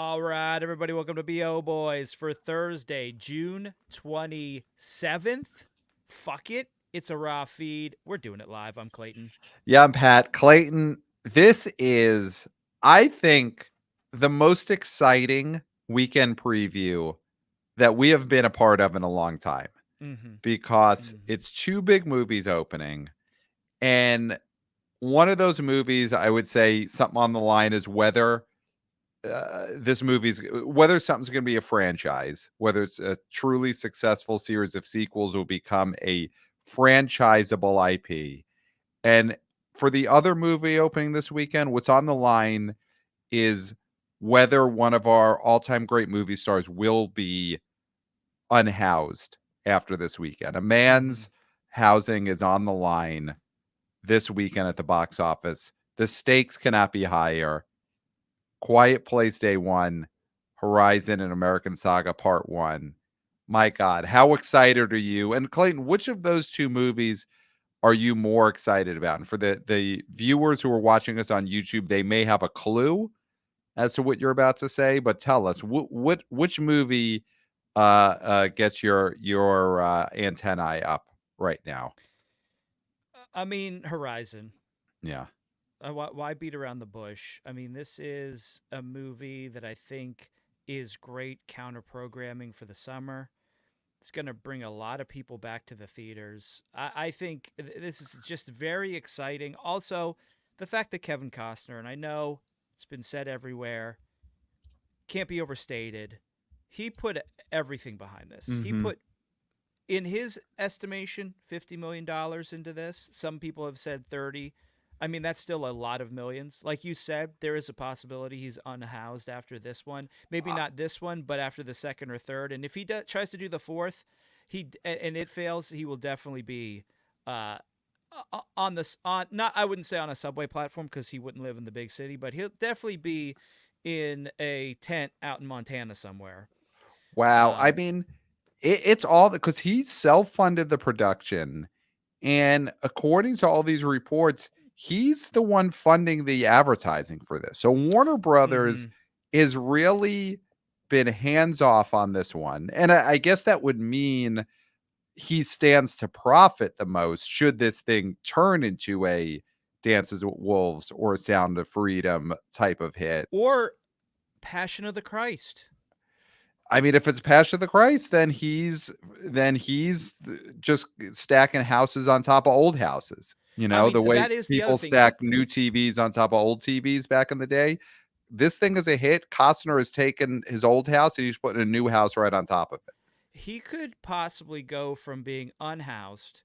All right, everybody, welcome to BO Boys for Thursday, June 27th. Fuck it. It's a raw feed. We're doing it live. I'm Clayton. Yeah, I'm Pat. Clayton, this is, I think, the most exciting weekend preview that we have been a part of in a long time Mm-hmm. because Mm-hmm. it's two big movies opening. And one of those movies, I would say something on the line is whether whether something's going to be a franchise, whether it's a truly successful series of sequels will become a franchisable IP. And for the other movie opening this weekend, what's on the line is whether one of our all-time great movie stars will be unhoused after this weekend. A Mm-hmm. man's housing is on the line this weekend at the box office. The stakes cannot be higher. Quiet Place Day 1, Horizon and American Saga Part 1. My God, how excited are you? And Clayton, which of those two movies are you more excited about? And for the viewers who are watching us on YouTube, they may have a clue as to what you're about to say, but tell us which movie gets your antennae up right now? I mean, Horizon. Yeah. Why beat around the bush? I mean, this is a movie that I think is great counter programming for the summer. It's going to bring a lot of people back to the theaters. I think this is just very exciting. Also, the fact that Kevin Costner, and I know it's been said everywhere, can't be overstated. He put everything behind this. He Mm-hmm. put, in his estimation, $50 million into this. Some people have said 30. I mean, that's still a lot of millions. Like you said, there is a possibility he's unhoused after this one. Maybe not this one, but after the second or third. And if he tries to do the fourth, and it fails, he will definitely be uh, on this on not I wouldn't say on a subway platform because he wouldn't live in the big city, but he'll definitely be in a tent out in Montana somewhere. Wow. I Um, mean, it's all because he self-funded the production. And according to all these reports, he's the one funding the advertising for this. So Warner Brothers mm-hmm. is really been hands off on this one. And I guess that would mean he stands to profit the most should this thing turn into a Dances with Wolves or Sound of Freedom type of hit. Or Passion of the Christ. I mean, if it's Passion of the Christ, then he's just stacking houses on top of old houses. You I know, mean, the way that is the other people thing. stack new TVs on top of old TVs back in the day. This thing is a hit. Costner has taken his old house and he's putting a new house right on top of it. He could possibly go from being unhoused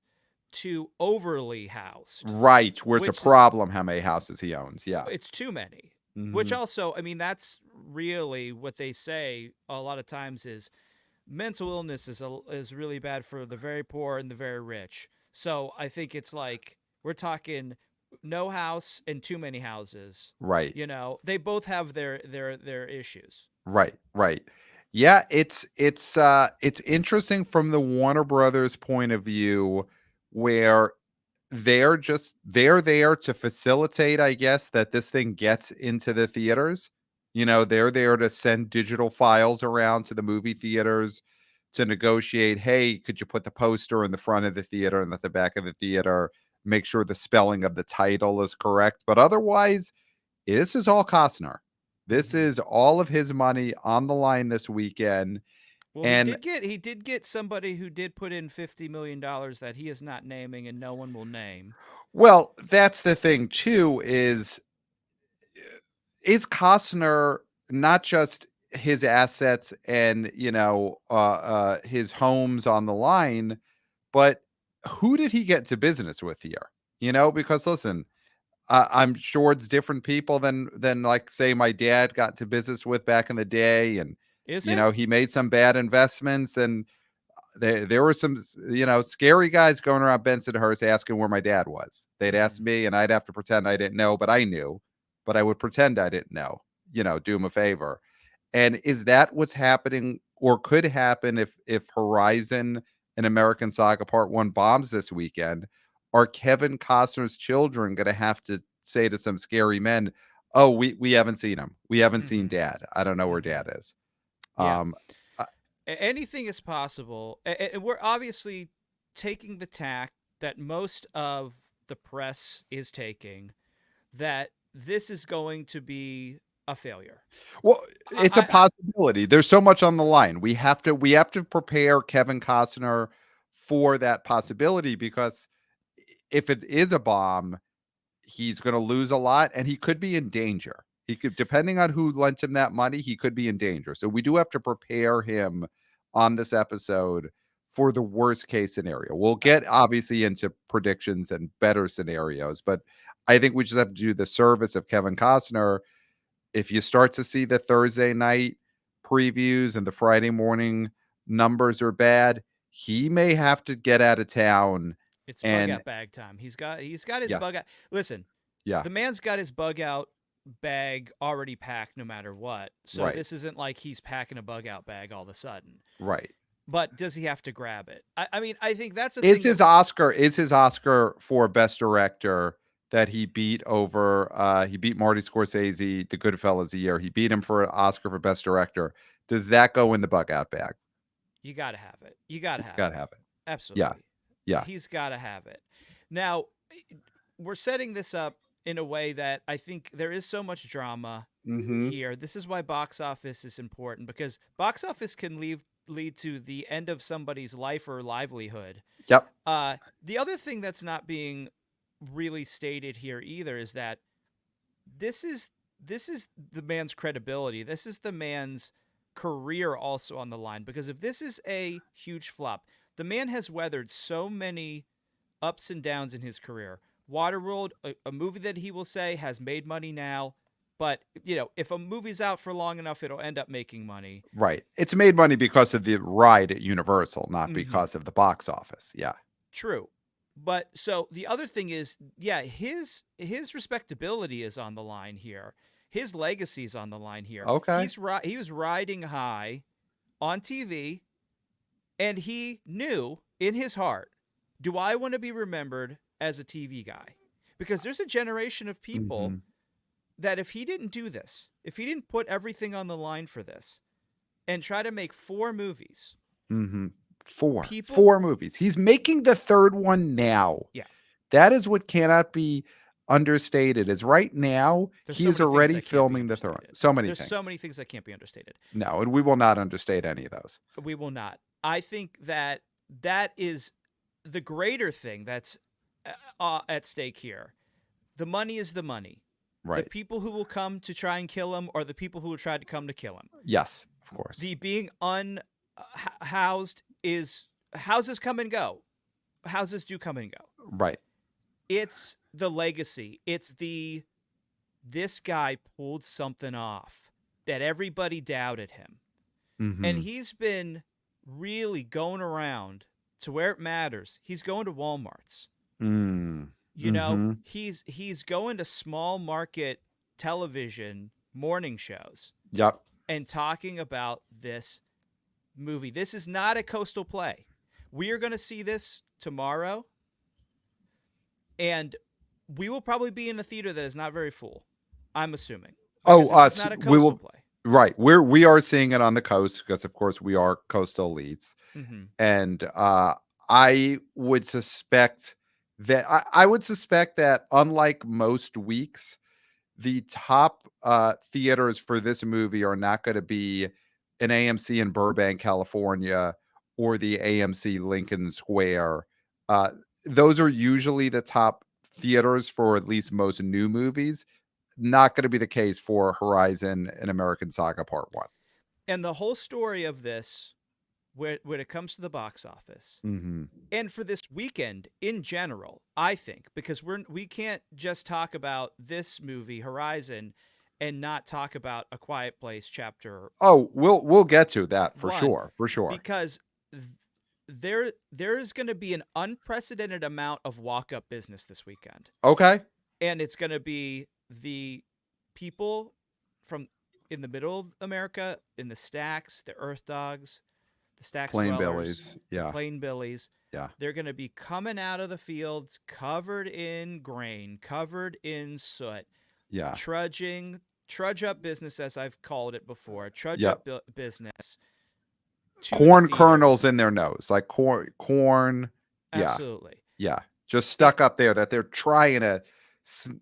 to overly housed, Right, where it's a which is problem how many houses he owns. Yeah. it's too many. Which Hmm. also, I mean, that's really what they say a lot of times is mental illness is really bad for the very poor and the very rich. So I think it's like we're talking no house and too many houses. Right. You know, they both have their issues. Right, right. Yeah, it's interesting from the Warner Brothers point of view where they're there to facilitate, I guess, that this thing gets into the theaters. You know, they're there to send digital files around to the movie theaters to negotiate, hey, could you put the poster in the front of the theater and at the back of the theater, make sure the spelling of the title is correct. But otherwise, this is all Costner. This Mm-hmm. is all of his money on the line this weekend. Well, And he did get somebody who did put in $50 million that he is not naming and no one will name. well, that's the thing too is Costner not just his assets and his homes on the line, but who did he get to business with here? You know, because listen, I'm sure it's different people than like say my dad got to business with back in the day, and Is it? he made some bad investments, and there were some scary guys going around Bensonhurst asking where my dad was. They'd ask Mm-hmm. me, and I'd have to pretend I didn't know, but I knew, but I would pretend I didn't know. Do him a favor. And is that what's happening or could happen if Horizon and American Saga Part 1 bombs this weekend? Are Kevin Costner's children going to have to say to some scary men, Oh, we haven't seen him. We haven't seen Hmm. Dad. I don't know where Hmm. Dad is. Yeah. Um, uh, Anything is possible. And we're obviously taking the tack that most of the press is taking, that this is going to be a failure. well, it's a I possibility. There's so much on the line. We have to prepare Kevin Costner for that possibility because if it is a bomb, he's going to lose a lot and he could be in danger. He could, depending on who lent him that money, he could be in danger. So we do have to prepare him on this episode for the worst case scenario. We'll get obviously into predictions and better scenarios, but I think we just have to do the service of Kevin Costner. If you start to see the Thursday night previews and the Friday morning numbers are bad, he may have to get out of town. it's bug And out bag time. He's got his yeah, bug out. Listen, yeah, the man's got his bug out bag already packed no matter what. So right, this isn't like he's packing a bug out bag all of a sudden. right. But does he have to grab it? I mean, I think that's the Is thing that his Oscar for best director that he beat Marty Scorsese, the Goodfellas a year. He beat him for an Oscar for best director. Does that go in the bug out bag? you got to have it. You got to It's have got to it. have it. Yeah. Absolutely. Yeah. He's got to have it. Now, we're setting this up in a way that I think there is so much drama Mhm. here. This is why box office is important, because box office can lead to the end of somebody's life or livelihood. Yep. The other thing that's not being really stated here either is that this is this is the man's credibility. This is the man's career also on the line, because if this is a huge flop, the man has weathered so many ups and downs in his career. Waterworld, a movie that he will say has made money now, but if a movie's out for long enough, it'll end up making money. Right. It's made money because of the ride at Universal, not Mm-hmm. because of the box office. Yeah. True. But so the other thing is, yeah, his respectability is on the line here. His legacy is on the line here. Okay. He was riding high on TV, and he knew in his heart, do I want to be remembered as a TV guy? Because there's a generation of people Mhm. that if he didn't do this, if he didn't put everything on the line for this and try to make 4 movies, Mhm. 4. people, 4 movies. He's making the 3rd one now. yeah, That is what cannot be understated, is right now, there's he so is many things already that can't be filming the 3rd. understated. So many There's so things. many things that can't be understated. No, and we will not understate any of those. We will not. I think that that is the greater thing that's at stake here. The money is the money. The Right. people who will come to try and kill him are the people who will try to come to kill him. Yes, of course. The being unhoused is houses come and go. Houses do come and go. Right. It's the legacy. It's this guy pulled something off that everybody doubted him. And Mhm. he's been really going around to where it matters. He's going to Walmarts. Mm. Mhm. He's going to small market television morning shows Yep. and talking about this movie. This is not a coastal play. We are going to see this tomorrow, and we will probably be in a theater that is not very full. I'm assuming, Oh, because this is us. not a We coastal will play. right. We are seeing it on the coast because of course we are coastal elites. Mm-hmm. And I would suspect I would suspect that unlike most weeks, the top theaters for this movie are not going to be an AMC in Burbank, California, or the AMC Lincoln Square. Uh, those are usually the top theaters for at least most new movies. Not going to be the case for Horizon and American Saga Part One. And the whole story of this, when it comes to the box office, Hmm. and for this weekend in general, I think, because we can't just talk about this movie Horizon and not talk about A Quiet Place Chapter Oh, we'll get to that for 1, sure, for sure. because there is going to be an unprecedented amount of walk-up business this weekend. Okay, And it's going to be the people from in the middle of America, in the stacks, the Earth Dogs, the stacks Plain dwellers, Billies, the yeah, Plain Billies. yeah. They're going to be coming out of the fields covered in grain, covered in soot, Yeah. trudge up business, as I've called it before, trudge Yep. up business to the Corn theater. kernels in their nose, like corn. Yeah. Absolutely. Yeah. Just It, stuck up there that they're trying to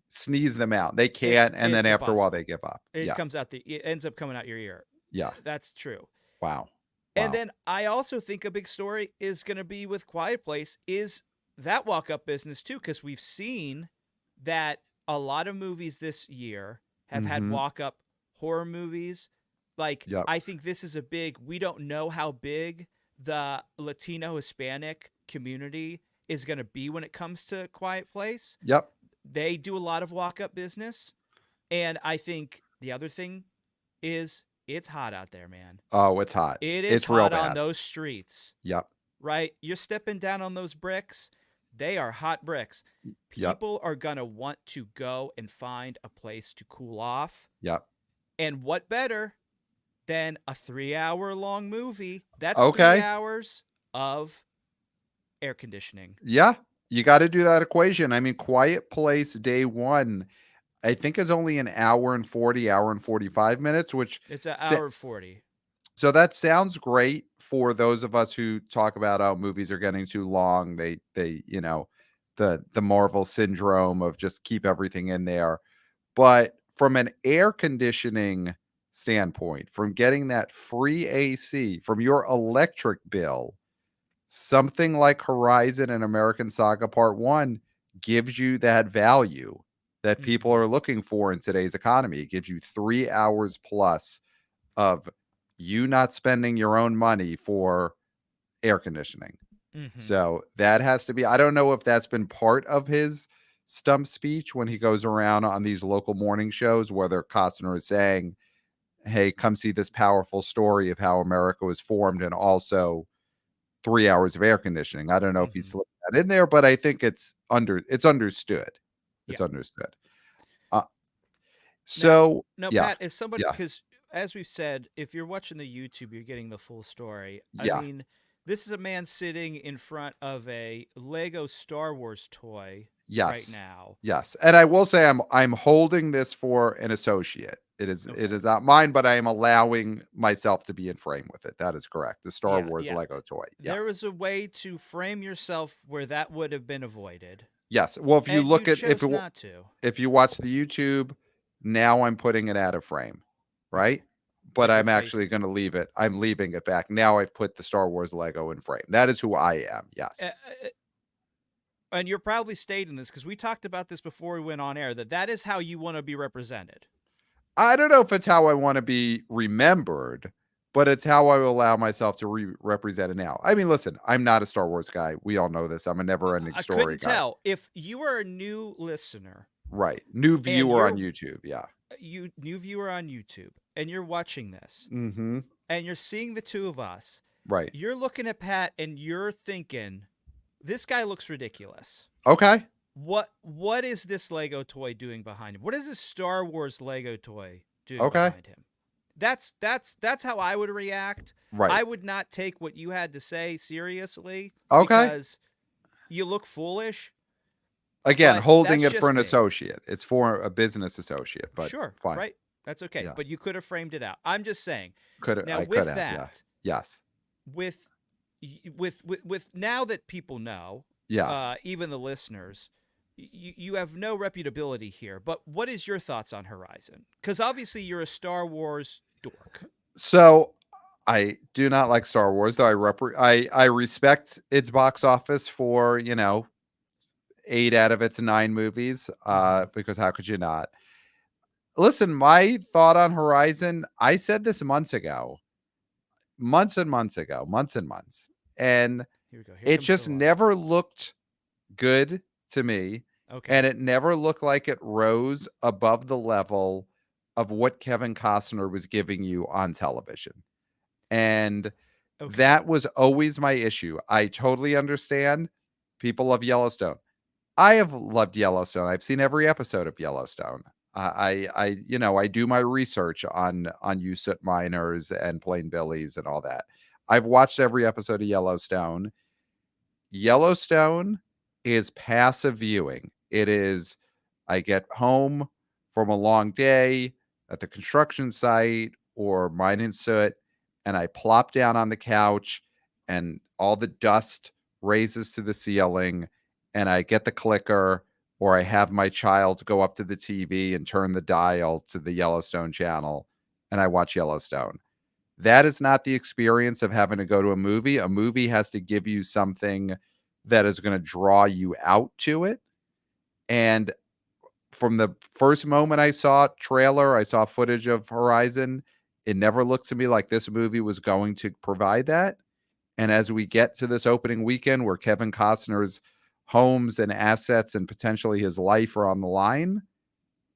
sneeze them out. They can't. And then it's after a while, impossible. they give up. It Yeah. comes out it ends up coming out your ear. Yeah. That's true. Wow. And Wow. then I also think a big story is going to be with Quiet Place is that walk up business too, because we've seen that a lot of movies this year have had Mm-hmm. walk up horror movies. Like, Yep. I think this is a big, we don't know how big the Latino Hispanic community is going to be when it comes to Quiet Place. Yep. They do a lot of walk up business. And I think the other thing is it's hot out there, man. Oh, it's hot. It is It's real hot on bad. those streets, Yep. right? You're stepping down on those bricks. They are hot bricks. Yep. People are going to want to go and find a place to cool off. Yep. And what better than a 3-hour long movie? That's 3 Okay. hours of air conditioning. Yeah. You got to do that equation. I mean, Quiet Place day one, I think is only an hour and 45 minutes, which It's an hour 40. so that sounds great for those of us who talk about how movies are getting too long. They the Marvel syndrome of just keep everything in there. But from an air conditioning standpoint, from getting that free AC from your electric bill, something like Horizon and American Saga Part 1 gives you that value that people are looking for in today's economy. It gives you 3 hours plus of you not spending your own money for air conditioning. Mm-hmm. So that has to be, I don't know if that's been part of his stump speech when he goes around on these local morning shows, whether Costner is saying, hey, come see this powerful story of how America was formed and also 3 hours of air conditioning. I don't know if he slipped that in there, but I think it's understood. Yeah. It's understood. Uh, Now, so yeah, Pat, as somebody, yeah, because as we've said, if you're watching the YouTube, you're getting the full story. I yeah. mean, this is a man sitting in front of a Lego Star Wars toy right Yes. now. Yes. And I will say I'm holding this for an associate. It Okay. is not mine, but I am allowing myself to be in frame with it. That is correct. The Star Yeah, Wars yeah. Lego toy. Yeah. There was a way to frame yourself where that would have been avoided, Yes. Well, if you and you look at chose not to. if you watch the YouTube, now I'm putting it out of frame, Okay. right? But With your I'm face. actually going to leave it. I'm leaving it back. Now I've put the Star Wars Lego in frame. That is who I am. Uh, Yes. uh, and you're proudly stating this because we talked about this before we went on air that is how you want to be represented. I don't know if it's how I want to be remembered, but it's how I will allow myself to represent it now. I mean, listen, I'm not a Star Wars guy. We all know this. I'm a never ending I story couldn't guy. tell if you are a new listener, Right. New and viewer on you're YouTube. Yeah. new viewer on YouTube, and you're watching this, Mm-hmm. and you're seeing the two of us. Right. You're looking at Pat, and you're thinking, "This guy looks ridiculous." Okay. What is this Lego toy doing behind him? What is this Star Wars Lego toy doing Okay. behind him? That's how I would react. Right. I would not take what you had to say seriously Okay. because you look foolish. Again, But holding that's it for just an me. associate. It's for a business associate, but Sure, fine. right? That's okay. Yeah. But you could have framed it out. I'm just saying. Could Now I with could have, yeah. that, Yes. with now that people know, Yeah. even the listeners, you have no reputability here. But what is your thoughts on Horizon? Because obviously you're a Star Wars dork. So I do not like Star Wars, though I respect its box office for, 8 out of its 9 movies, because how could you not? Listen, my thought on Horizon, I said this months ago, months and months ago, months and months, and Here we go. Here it comes the just light. never looked good to me, Okay. and it never looked like it rose above the level of what Kevin Costner was giving you on television. And Okay. that was always my issue. I totally understand people love Yellowstone. I have loved Yellowstone. I've seen every episode of Yellowstone. I do my research on USIT miners and plain billies and all that. I've watched every episode of Yellowstone. Yellowstone is passive viewing. It is, I get home from a long day at the construction site or mine in soot, and I plop down on the couch and all the dust raises to the ceiling, and I get the clicker, or I have my child go up to the TV and turn the dial to the Yellowstone channel, and I watch Yellowstone. That is not the experience of having to go to a movie. A movie has to give you something that is going to draw you out to it. And from the first moment I saw trailer, I saw footage of Horizon, it never looked to me like this movie was going to provide that. And as we get to this opening weekend where Kevin Costner's homes and assets and potentially his life are on the line,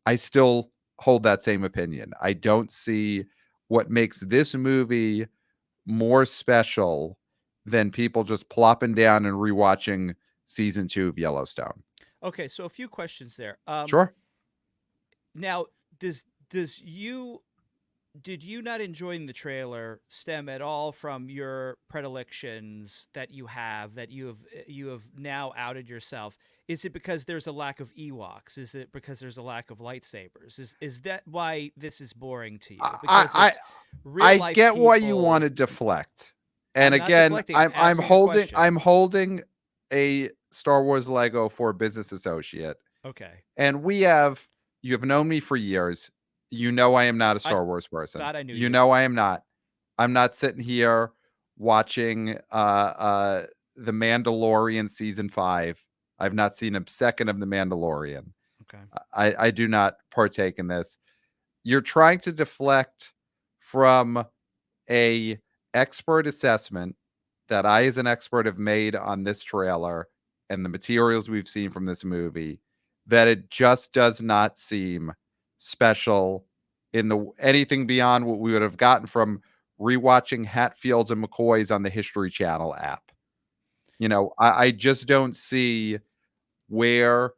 I still hold that same opinion. I don't see what makes this movie more special than people just plopping down and rewatching season 2 of Yellowstone. Okay, so a few questions there. Sure. Now, does you did you not enjoying the trailer stem at all from your predilections that you have now outed yourself? Is it because there's a lack of Ewoks? Is it because there's a lack of lightsabers? Is that why this is boring to you? Because I it's real I life get why you want people. to deflect. And I'm not again, deflecting. I'm I'm asking a holding question. I'm holding a Star Wars Lego for a business associate. Okay. And you have known me for years. You know I am not a I Star Wars person. thought I knew You you. know I am not. I'm not sitting here watching The Mandalorian season 5. I've not seen a second of The Mandalorian. Okay. I do not partake in this. You're trying to deflect from a expert assessment that I, as an expert, have made on this trailer and the materials we've seen from this movie, that it just does not seem special in the anything beyond what we would have gotten from rewatching Hatfields and McCoys on the History Channel app. I just don't see where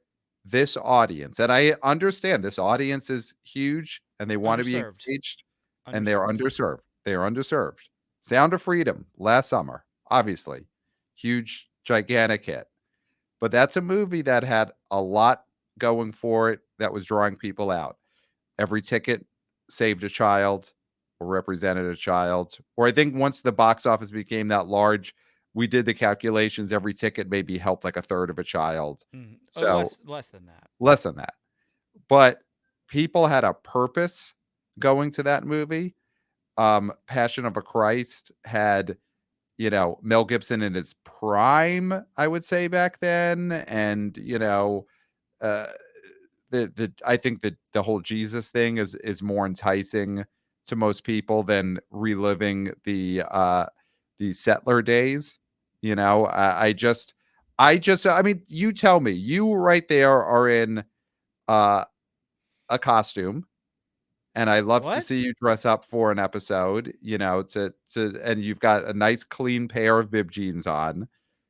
this audience, and I understand this audience is huge and they want to be Underserved. engaged, and they're Underserved. underserved. They are underserved. Sound of Freedom last summer, obviously, huge, gigantic hit. But that's a movie that had a lot going for it that was drawing people out. Every ticket saved a child or represented a child. Or I think once the box office became that large, we did the calculations. Every ticket maybe helped like a third of a child. Oh, So less than that. less than that. But people had a purpose going to that movie. Passion of a Christ had, Mel Gibson in his prime, I would say back then. And, uh, I think that the whole Jesus thing is more enticing to most people than reliving the settler days. I mean, you tell me, you right there are in uh, a costume, and I love to What? see you dress up for an episode, and you've got a nice clean pair of bib jeans on.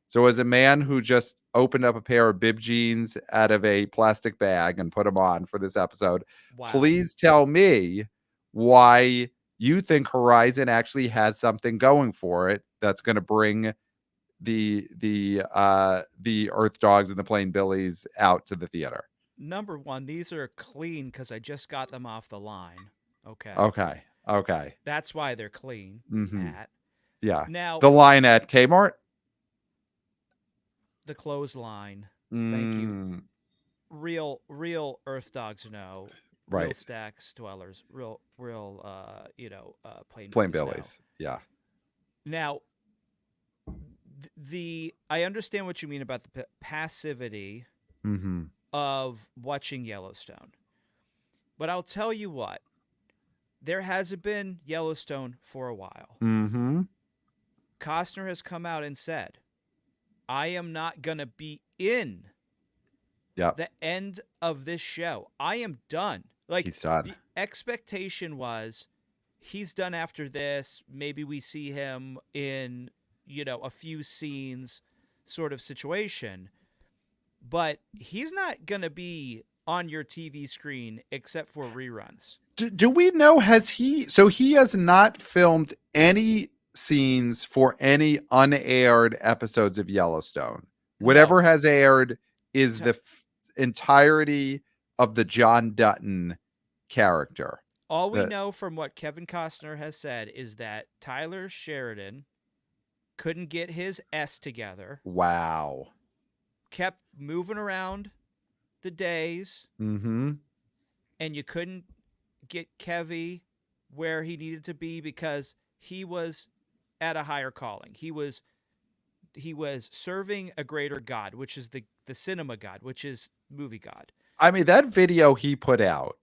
So as a man who just opened up a pair of bib jeans out of a plastic bag and put them on for this episode, Wow. please tell me why you think Horizon actually has something going for it that's going to bring the Earth Dogs and the Plain Billies out to the theater. Number one, these are clean because I just got them off the line. Okay. Okay. Okay. That's why they're clean, Mhm. Pat. Yeah. Now, The line at Kmart? the clothesline. Thank you. Mm, Real Earth Dogs know. Real right. Stacks dwellers. Real, Plain Plain Billies know. Billies. Yeah. Now, I understand what you mean about the passivity Mhm. of watching Yellowstone. But I'll tell you what, there hasn't been Yellowstone for a while. Mhm. Costner has come out and said, I am not going to be in Yep. the end of this show. I am done. Like, He's done. the expectation was he's done after this. Maybe we see him in, a few scenes sort of situation. But he's not going to be on your TV screen except for reruns. Do we know, he has not filmed any scenes for any unaired episodes of Yellowstone. No. Whatever has aired is T- the entirety of the John Dutton character. All we The know from what Kevin Costner has said is that Tyler Sheridan couldn't get his S together, wow. kept moving around the days, Mm-hmm. and you couldn't get Kevy where he needed to be because he was at a higher calling. He was serving a greater god, which is the cinema god, which is movie god. I mean, that video he put out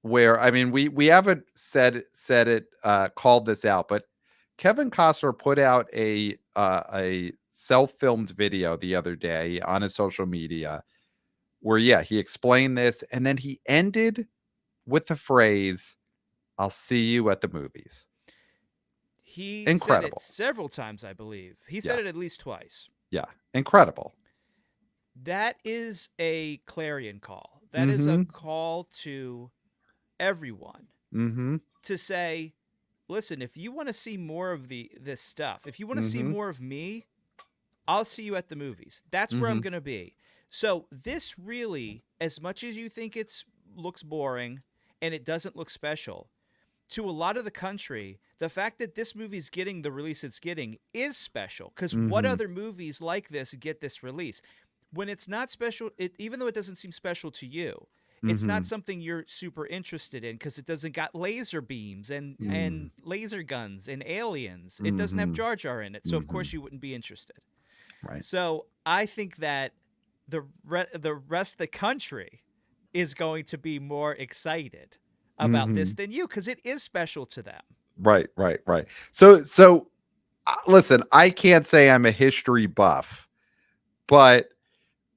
where I mean we haven't said it called this out, but Kevin Costner put out a self-filmed video the other day on his social media where yeah, he explained this and then he ended with the phrase, "I'll see you at the movies." He said it Incredible. several times, I believe. He said Yeah. it at least twice. Yeah. Incredible. That is a clarion call. That is a Mhm. call to everyone Mhm. to say, listen, if you want to see more of this stuff, if you want to see Mhm. more of me, I'll see you at the movies. That's where I'm Mhm. going to be. So this really, as much as you think it's looks boring and it doesn't look special, to a lot of the country, the fact that this movie's getting the release it's getting is special because what Mhm. other movies like this get this release? When it's not special, even though it doesn't seem special to you, it's not Mhm. something you're super interested in because it doesn't got laser beams and Mm. laser guns and aliens. It doesn't have Mhm. Jar Jar in it, so of course Mhm. you wouldn't be interested. Right. So I think that the rest of the country is going to be more excited about this Mhm. than you because it is special to them. Right, right, right. So listen, I can't say I'm a history buff, but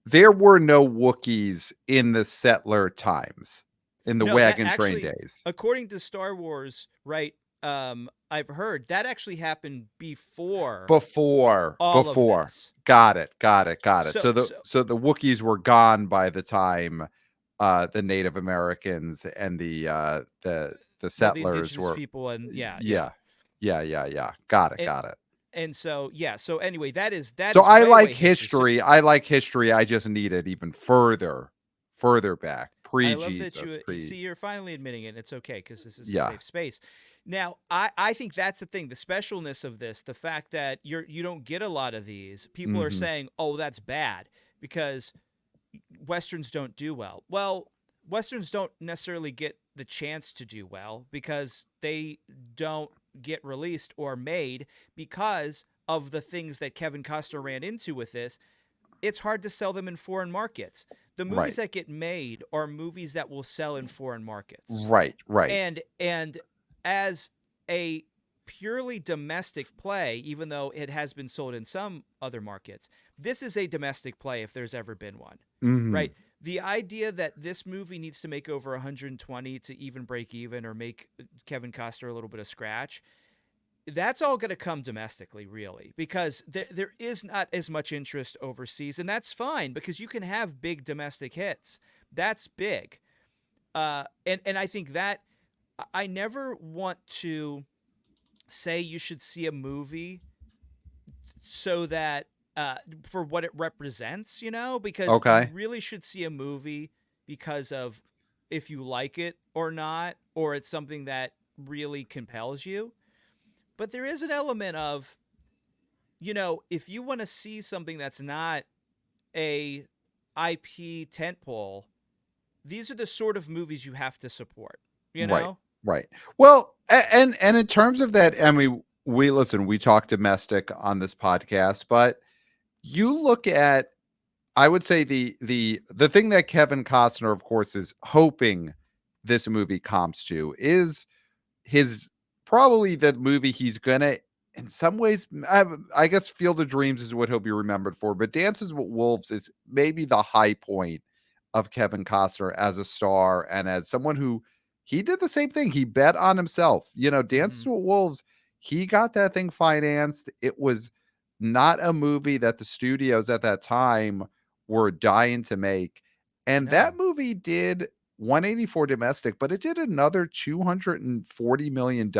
there were no Wookiees in the settler times, in the No, that wagon train actually, days. according to Star Wars, right? I've heard that actually happened before all of Before. this. Got it, got it, got it. So, So the so so the Wookiees were gone by the time the Native Americans and the well, the settlers indigenous were people and yeah, yeah, yeah. Yeah, yeah, yeah. Got it, and got it. so yeah. So anyway, that So is I way like way history. So history. I like history. I just need it even further back, I love that pre-Jesus, you pre see you're finally admitting it. And it's okay because this is a yeah. safe space. Now, I think that's the thing, the specialness of this, the fact that you don't get a lot of these. People are Mhm. saying, "Oh, that's bad," because westerns don't do well. Well, westerns don't necessarily get the chance to do well because they don't get released or made because of the things that Kevin Costner ran into with this. It's hard to sell them in foreign markets. The movies Right. that get made are movies that will sell in foreign markets. Right, right. And as a purely domestic play, even though it has been sold in some other markets, this is a domestic play if there's ever been one. Mhm. Right? The idea that this movie needs to make over 120 to even break even or make Kevin Costner a little bit of scratch, that's all going to come domestically, really, because there is not as much interest overseas, and that's fine because you can have big domestic hits. That's big, and I think that I never want to say you should see a movie so that for what it represents, because you Okay. really should see a movie because of if you like it or not, or it's something that really compels you. But there is an element of, if you want to see something that's not a IP tentpole, these are the sort of movies you have to support, you Right. know? Right. Well, and in terms of that, I mean, we listen, we talk domestic on this podcast, but you look at I would say the thing that Kevin Costner, of course, is hoping this movie comps to is his probably the movie he's gonna in some ways I guess Field of Dreams is what he'll be remembered for, but Dances with Wolves is maybe the high point of Kevin Costner as a star and as someone who he did the same thing. He bet on himself. Mm-hmm. Dances with Wolves, he got that thing financed. It was not a movie that the studios at that time were dying to make. And that No. movie did 184 domestic, but it did another $240 million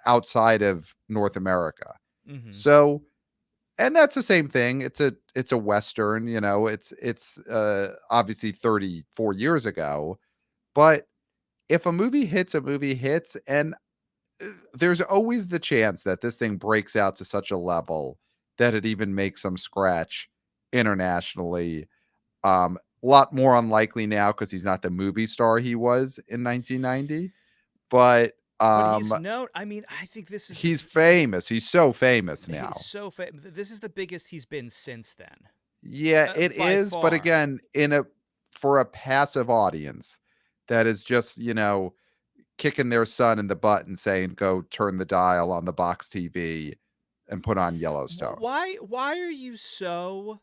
outside of North America. Mm-hmm. So and that's the same thing. It's a Western, it's obviously 34 years ago, but if a movie hits, and there's always the chance that this thing breaks out to such a level that it even makes some scratch internationally. A lot more unlikely now because he's not the movie star he was in 1990, but But he's known. I mean, I think this is the he's famous. He's so famous he's now. so this is the biggest he's been since then, Yeah, it by is, but far. again, in a for a passive audience that is just, kicking their son in the butt and saying, "Go turn the dial on the box TV and put on Yellowstone." Why are you so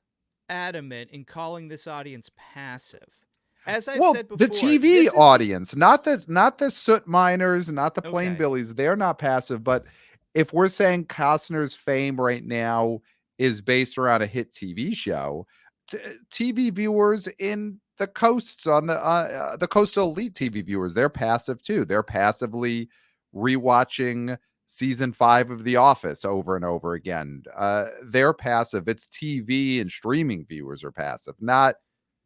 adamant in calling this audience passive? As I've Well, said the before, TV this is the audience, not the soot miners, not the plain okay. billies, they're not passive, but if we're saying Costner's fame right now is based around a hit TV show, TV viewers in the coasts on the coastal elite TV viewers, they're passive too. They're passively rewatching season 5 of The Office over and over again. They're passive. It's TV and streaming viewers are passive, not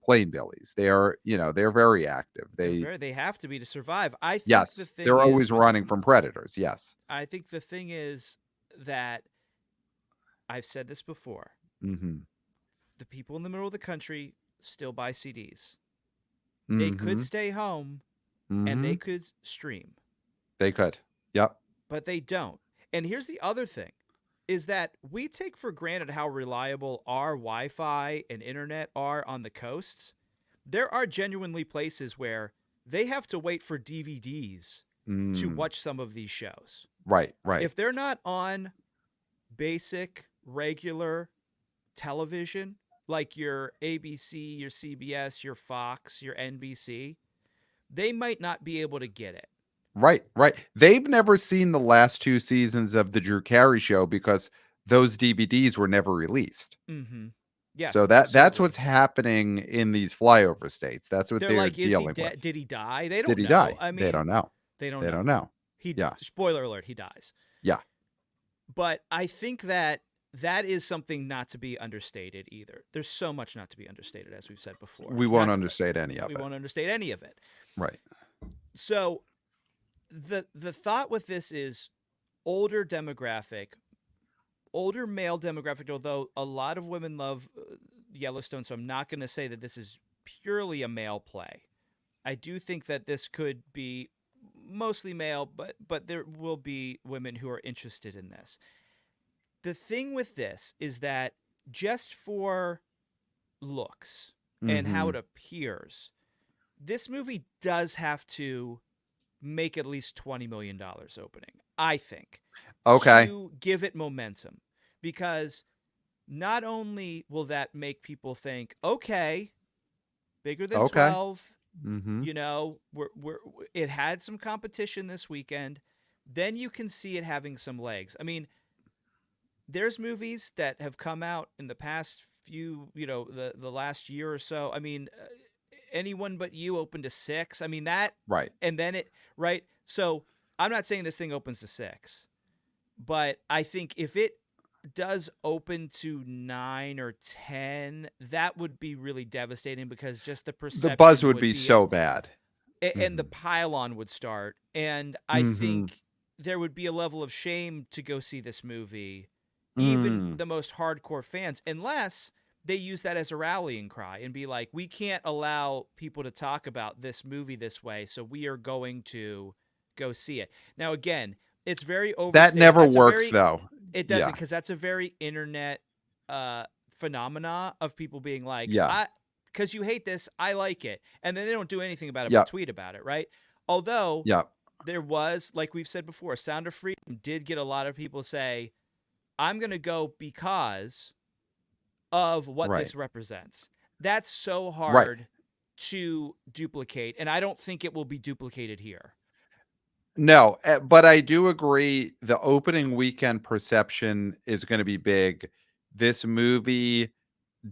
plain billies. They're very active. They have to be to survive. I think the Yes, thing they're is always with running from predators. Yes. I think the thing is that I've said this before. Mhm. The people in the middle of the country still buy CDs. They could Mhm. stay home and they Mhm. could stream, They could. Yep. but they don't. And here's the other thing is that we take for granted how reliable our Wi-Fi and internet are on the coasts. There are genuinely places where they have to wait for DVDs to Mm. watch some of these shows. Right, right. If they're not on basic regular television like your ABC, your CBS, your Fox, your NBC, they might not be able to get it. Right, right. They've never seen the last 2 seasons of the Drew Carey Show because those DVDs were never released. Mhm. Yes, So that's absolutely. what's happening in these flyover states. That's what They're they're like, is he dealing with. dead? Did he die? They Did don't he know. die? I They mean, don't know. they don't They know. don't know. He Yeah. spoiler alert, he dies. Yeah. But I think that that is something not to be understated either. There's so much not to be understated, as we've said before. We won't Not to, understate any of we it. won't understate any of it. Right. So the thought with this is older demographic, older male demographic. Although a lot of women love Yellowstone, so I'm not going to say that this is purely a male play. I do think that this could be mostly male, but there will be women who are interested in this. The thing with this is that just for looks and how it Mhm. appears, this movie does have to make at least $20 million opening, I think, Okay. to give it momentum. Because not only will that make people think, okay, bigger than Okay. 12, Mhm. it had some competition this weekend, then you can see it having some legs. I mean, there's movies that have come out in the past few, the last year or so. I mean, Anyone But You opened to 6. I mean that, Right. and then it right. So I'm not saying this thing opens to 6, but I think if it does open to 9 or 10, that would be really devastating because just the The buzz perception would would be be so bad. and the Mhm. pile-on would start, and I Mhm. think there would be a level of shame to go see this movie, even Mm. the most hardcore fans, unless they use that as a rallying cry and be like, we can't allow people to talk about this movie this way, so we are going to go see it. Now again, it's very That overstated. never That's a works very though. It doesn't, Yeah. because that's a very internet phenomena of people being like, Yeah. I because you hate this, I like it, and then they don't do anything about it but Yep. tweet about it, right? Although Yep. there was, like we've said before, Sound of Freedom did get a lot of people say, I'm going to go because of what Right. this represents. That's so Right. hard to duplicate, and I don't think it will be duplicated here. No, but I do agree the opening weekend perception is going to be big. This movie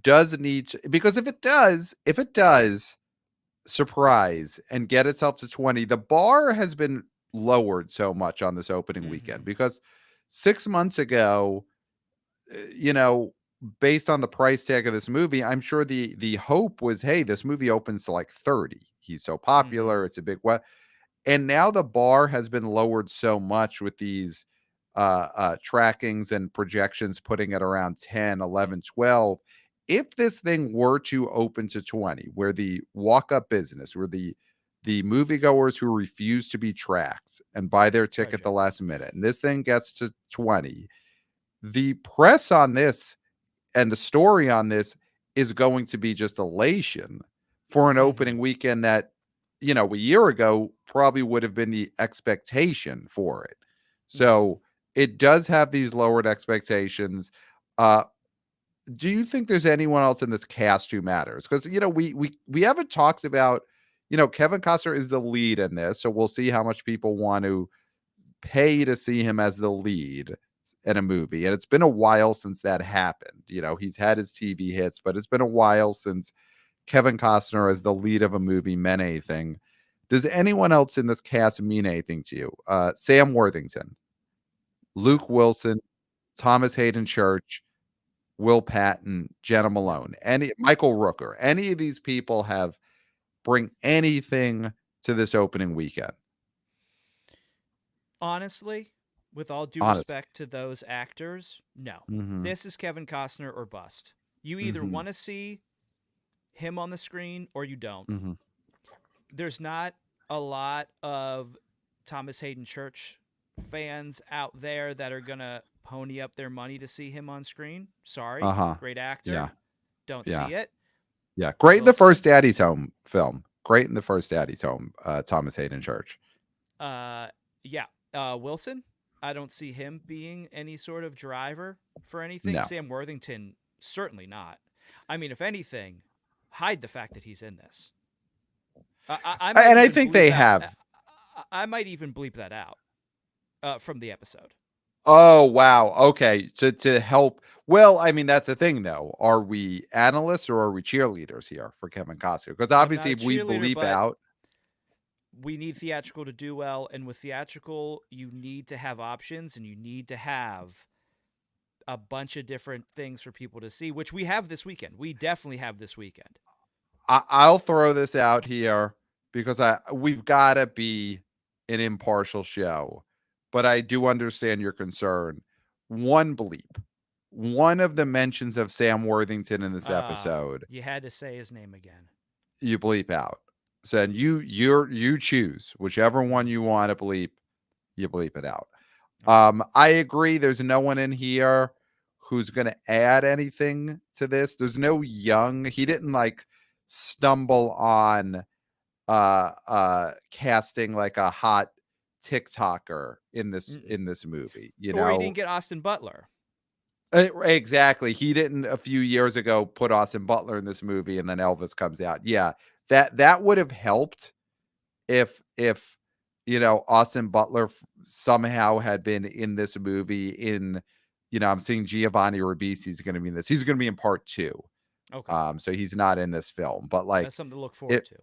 does need to, because if it does surprise and get itself to 20, the bar has been lowered so much on this opening weekend Mm-hmm. because 6 months ago you know, based on the price tag of this movie, I'm sure the hope was, hey, this movie opens to like 30. He's so Mm-hmm. popular. It's a big what. And now the bar has been lowered so much with these trackings and projections putting it around 10, 11, 12. If this thing were to open to 20, where the walk-up business, where the moviegoers who refuse to be tracked and buy their ticket the Pleasure. last minute, and this thing gets to 20, the press on this and the story on this is going to be just elation for an Mm-hmm. opening weekend that, a year ago probably would have been the expectation for it. Mm-hmm. So it does have these lowered expectations. Uh, do you think there's anyone else in this cast who matters? Because we haven't talked about, Kevin Costner is the lead in this, so we'll see how much people want to pay to see him as the lead in a movie. And it's been a while since that happened. He's had his TV hits, but it's been a while since Kevin Costner as the lead of a movie meant anything. Does anyone else in this cast mean anything to you? Sam Worthington, No. Luke Wilson, Thomas Hayden Church, Will Patton, Jenna No. Malone, any Michael Rooker, any of these people have bring anything to this opening weekend. Honestly, with all due Honestly. respect to those actors, no. Mm-hmm. This is Kevin Costner or bust. You either Mm-hmm. want to see him on the screen or you don't. Mm-hmm. There's not a lot of Thomas Hayden Church fans out there that are going to pony up their money to see him on screen. Sorry. Uh-huh. Great actor. Yeah. Don't Yeah. see it. Yeah, great in the first Wilson, Daddy's Home film. Great in the first Daddy's Home, Thomas Hayden Church. uh yeah. Wilson, I don't see him being any sort of driver for anything. No. Sam Worthington, certainly not. I mean, if anything, hide the fact that he's in this. I might And I even think bleep they out. have. I might even bleep that out from the episode. Oh, wow. Okay. To help. Well, I mean, that's the thing though. Are we analysts or are we cheerleaders here for Kevin Costner? Because I'm not obviously a if we cheerleader, bleep but out. we need theatrical to do well, and with theatrical, you need to have options, and you need to have a bunch of different things for people to see, which we have this weekend. We definitely have this weekend. I'll throw this out here because we've got to be an impartial show, but I do understand your concern. One bleep, one of the mentions of Sam Worthington in this episode, You had to say his name again. you bleep out. So you choose whichever one you Mm-hmm. want to bleep, you bleep it out. Okay. I agree. There's no one in here who's going to add anything to this. There's no young. He didn't like stumble on casting like a hot TikToker in this Mm-mm. in this movie. Or he didn't get Austin Butler. Exactly. He didn't a few years ago put Austin Butler in this movie, and then Elvis comes out. Yeah, that would have helped if Austin Butler somehow had been in this movie in I'm seeing Giovanni Ribisi is going to be in this. He's going to be in part 2. Okay. So he's not in this film, but like That's something to look forward it to.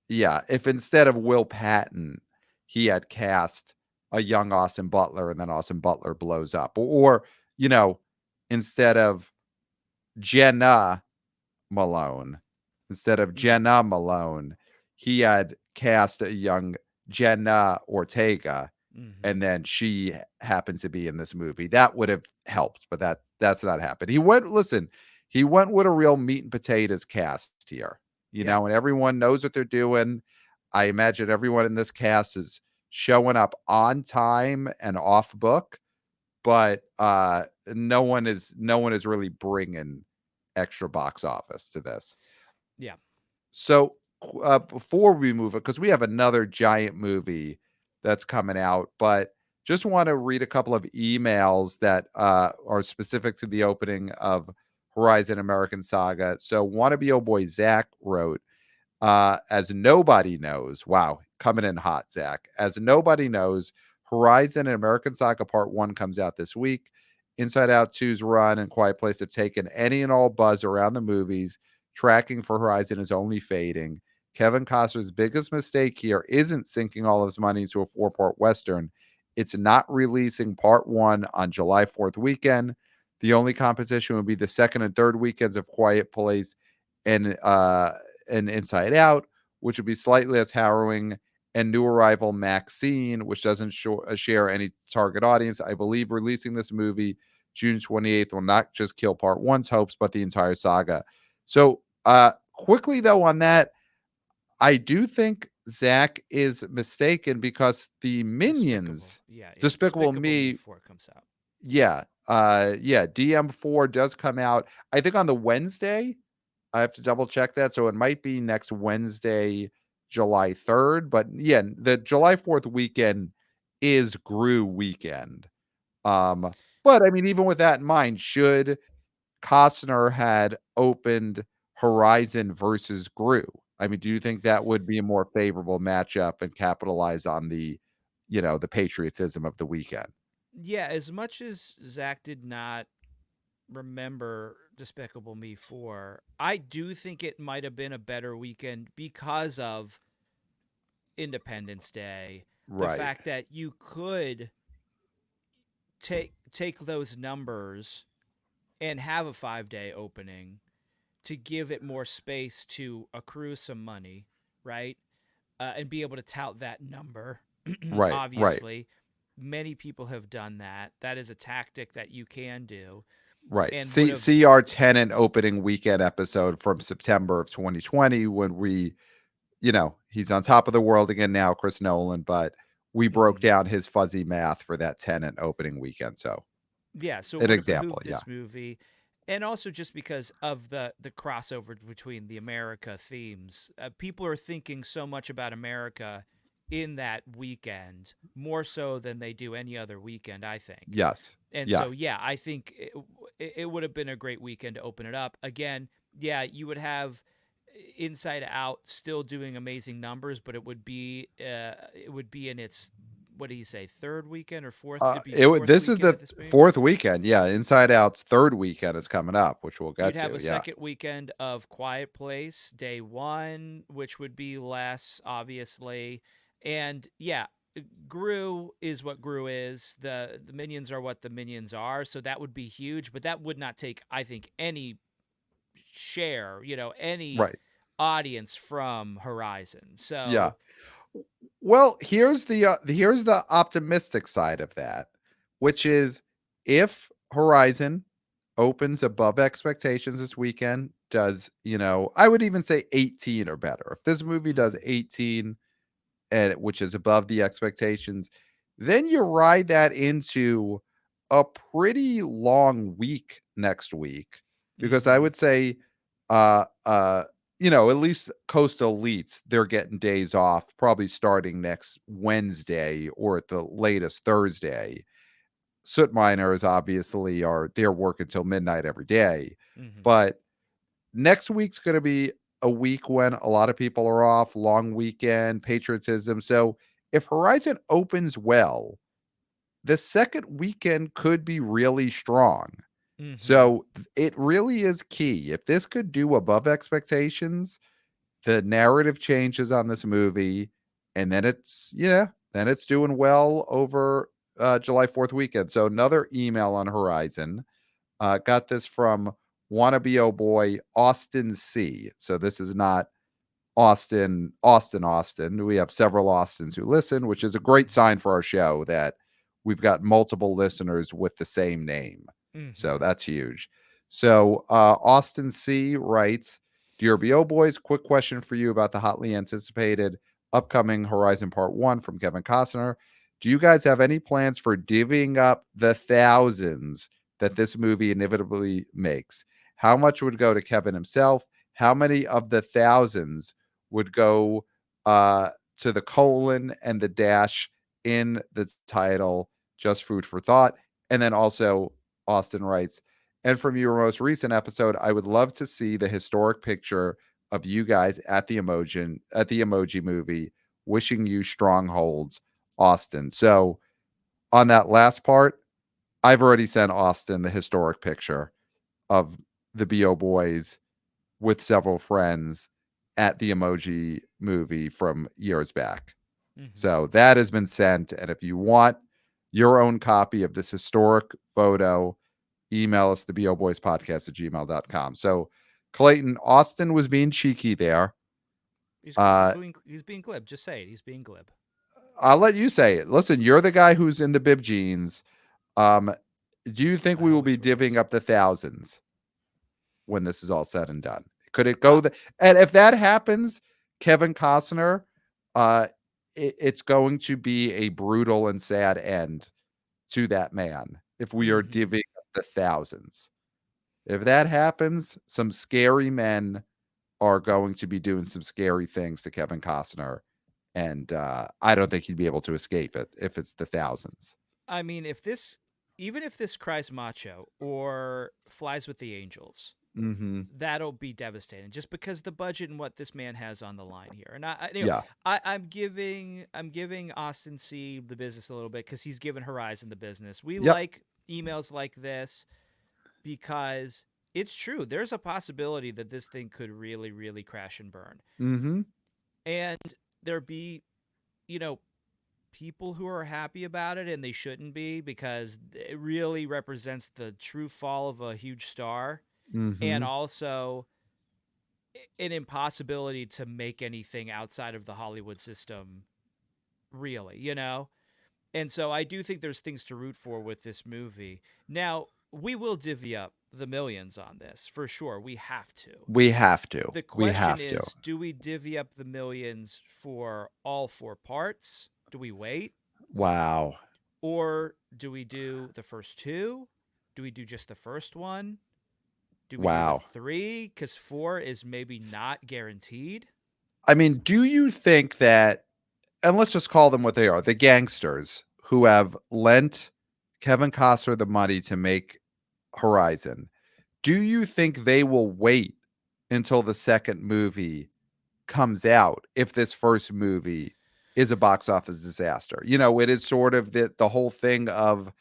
yeah, if instead of Will Patton he had cast a young Austin Butler and then Austin Butler blows up, or you know instead of Jenna Malone. Instead of Mm-hmm. Jenna Malone, he had cast a young Jenna Ortega, Mm-hmm. and then she happened to be in this movie. That would have helped, but that's not happened. He went with a real meat and potatoes cast here, Yeah. and everyone knows what they're doing. I imagine everyone in this cast is showing up on time and off book, but no one is really bringing extra box office to this. Yeah. So before we move it, because we have another giant movie that's coming out, but just want to read a couple of emails that are specific to the opening of Horizon American Saga. So wannabe old boy Zach wrote, as nobody knows, wow, coming in hot, Zach. As nobody knows, Horizon and American Saga Part 1 comes out this week. Inside Out 2's run and Quiet Place have taken any and all buzz around the movies. Tracking for Horizon is only fading. Kevin Costner's biggest mistake here isn't sinking all his money into a 4-part Western. It's not releasing Part 1 on July 4th weekend. The only competition would be the second and third weekends of Quiet Place and Inside Out, which would be slightly less harrowing, and new arrival Maxine, which doesn't share any target audience. I believe releasing this movie June 28th will not just kill part one's hopes, but the entire saga. So, quickly though, on that, I do think Zach is mistaken because the Despicable. Minions, Yeah, yeah. Despicable Despicable Me Me, 4 comes out. yeah, DM4 does come out. I think on the Wednesday. I have to double check that. So it might be next Wednesday, July 3rd. But yeah, the July 4th weekend is Gru weekend. But I mean, even with that in mind, should Costner had opened Horizon versus Gru, I mean, do you think that would be a more favorable matchup and capitalize on the patriotism of the weekend? Yeah, as much as Zach did not remember Despicable Me 4, I do think it might have been a better weekend because of Independence Day. The Right, fact that you could take those numbers and have a 5-day opening to give it more space to accrue some money, right? And be able to tout that number. right. Obviously, many people have done that. That is a tactic that you can do Right. and would have. See our Tenant opening weekend episode from September of 2020 when he's on top of the world again now, Chris Nolan, but we broke Mhm. down his fuzzy math for that Tenant opening weekend. So, Yeah, so it an would have example, behooved yeah. this movie, and also just because of the crossover between the America themes, people are thinking so much about America in that weekend more so than they do any other weekend, I think. Yes. And Yeah. so, yeah, I think it would have been a great weekend to open it up. Again, yeah, you would have Inside Out still doing amazing numbers, but it would be in its, what do you say, third weekend or fourth? It'd be fourth This is weekend the at this point. fourth weekend. Yeah. Inside Out's third weekend is coming up, which we'll You'd get have to. a Yeah. second weekend of Quiet Place, day one, which would be less, obviously. And yeah, Gru is what Gru is. The minions are what the minions are. So that would be huge, but that would not take, I think, any share, any Right. audience from Horizon. Yeah. So, Well, here's the optimistic side of that, which is if Horizon opens above expectations this weekend, does I would even say 18 or better. If this movie does mhm, 18 and which is above the expectations, then you ride that into a pretty long week next week because I mhm, would say uh uh at least coastal elites, they're getting days off probably starting next Wednesday or at the latest Thursday. Soot miners obviously are they're working till midnight every day, mhm, but next week's going to be a week when a lot of people are off, long weekend, patriotism. So if Horizon opens well, the second weekend could be really strong. mhm, So it really is key. If this could do above expectations, the narrative changes on this movie, and then it's doing well over July 4th weekend. So another email on Horizon. Got this from wannabe oh boy Austin C. So this is not Austin. We have several Austins who listen, which is a great mhm, sign for our show that we've got multiple listeners with the same name. So mhm, that's huge. So Austin C writes, Dear BO Boys, quick question for you about the hotly anticipated upcoming Horizon Part 1 from Kevin Costner. Do you guys have any plans for divvying up the thousands that this movie inevitably makes? How much would go to Kevin himself? How many of the thousands would go to the colon and the dash in the title, just food for thought. And then also, Austin writes, and from your most recent episode, I would love to see the historic picture of you guys at the emoji movie, wishing you strongholds, Austin. So on that last part, I've already sent Austin the historic picture of the BO boys with several friends at the emoji movie from years back. mhm. So that has been sent. And if you want your own copy of this historic photo, email us, theboboyspodcast at gmail.com. So, Clayton, Austin was being cheeky there. Uh, He's being glib. Just say it. He's being glib. I'll let you say it. Listen, you're the guy who's in the bib jeans. Um, do you think I we will be always divvying lose. up the thousands when this is all said and done? Could it Uh, go? And if that happens, Kevin Costner, uh, it's going to be a brutal and sad end to that man if we are mm-hmm. divvying up the thousands. If that happens, some scary men are going to be doing some scary things to Kevin Costner. And I don't think he'd be able to escape it if it's the thousands. I mean, even if this cries macho or flies with the angels, Mm-hmm. that'll be devastating. Just because the budget and what this man has on the line here. And Yeah. I'm giving Austin C the business a little bit because he's given Horizon the business. We Yep. like emails like this because it's true. There's a possibility that this thing could really, really crash and burn, Mm-hmm. and there be, you know, people who are happy about it and they shouldn't be because it really represents the true fall of a huge star and Mm-hmm. also an impossibility to make anything outside of the Hollywood system really, you know? And so I do think there's things to root for with this movie. Now, we will divvy up the millions on this for sure. We have to. We have to. The We question have to. is, do we divvy up the millions for all four parts? Do we wait? Wow. Or do we do the first two? Do we do just the first one? Do we do the Wow. three? Because four is maybe not guaranteed. I mean, do you think that, and let's just call them what they are, the gangsters who have lent Kevin Costner the money to make Horizon, do you think they will wait until the second movie comes out if this first movie is a box office disaster? You know, it is sort of the whole thing of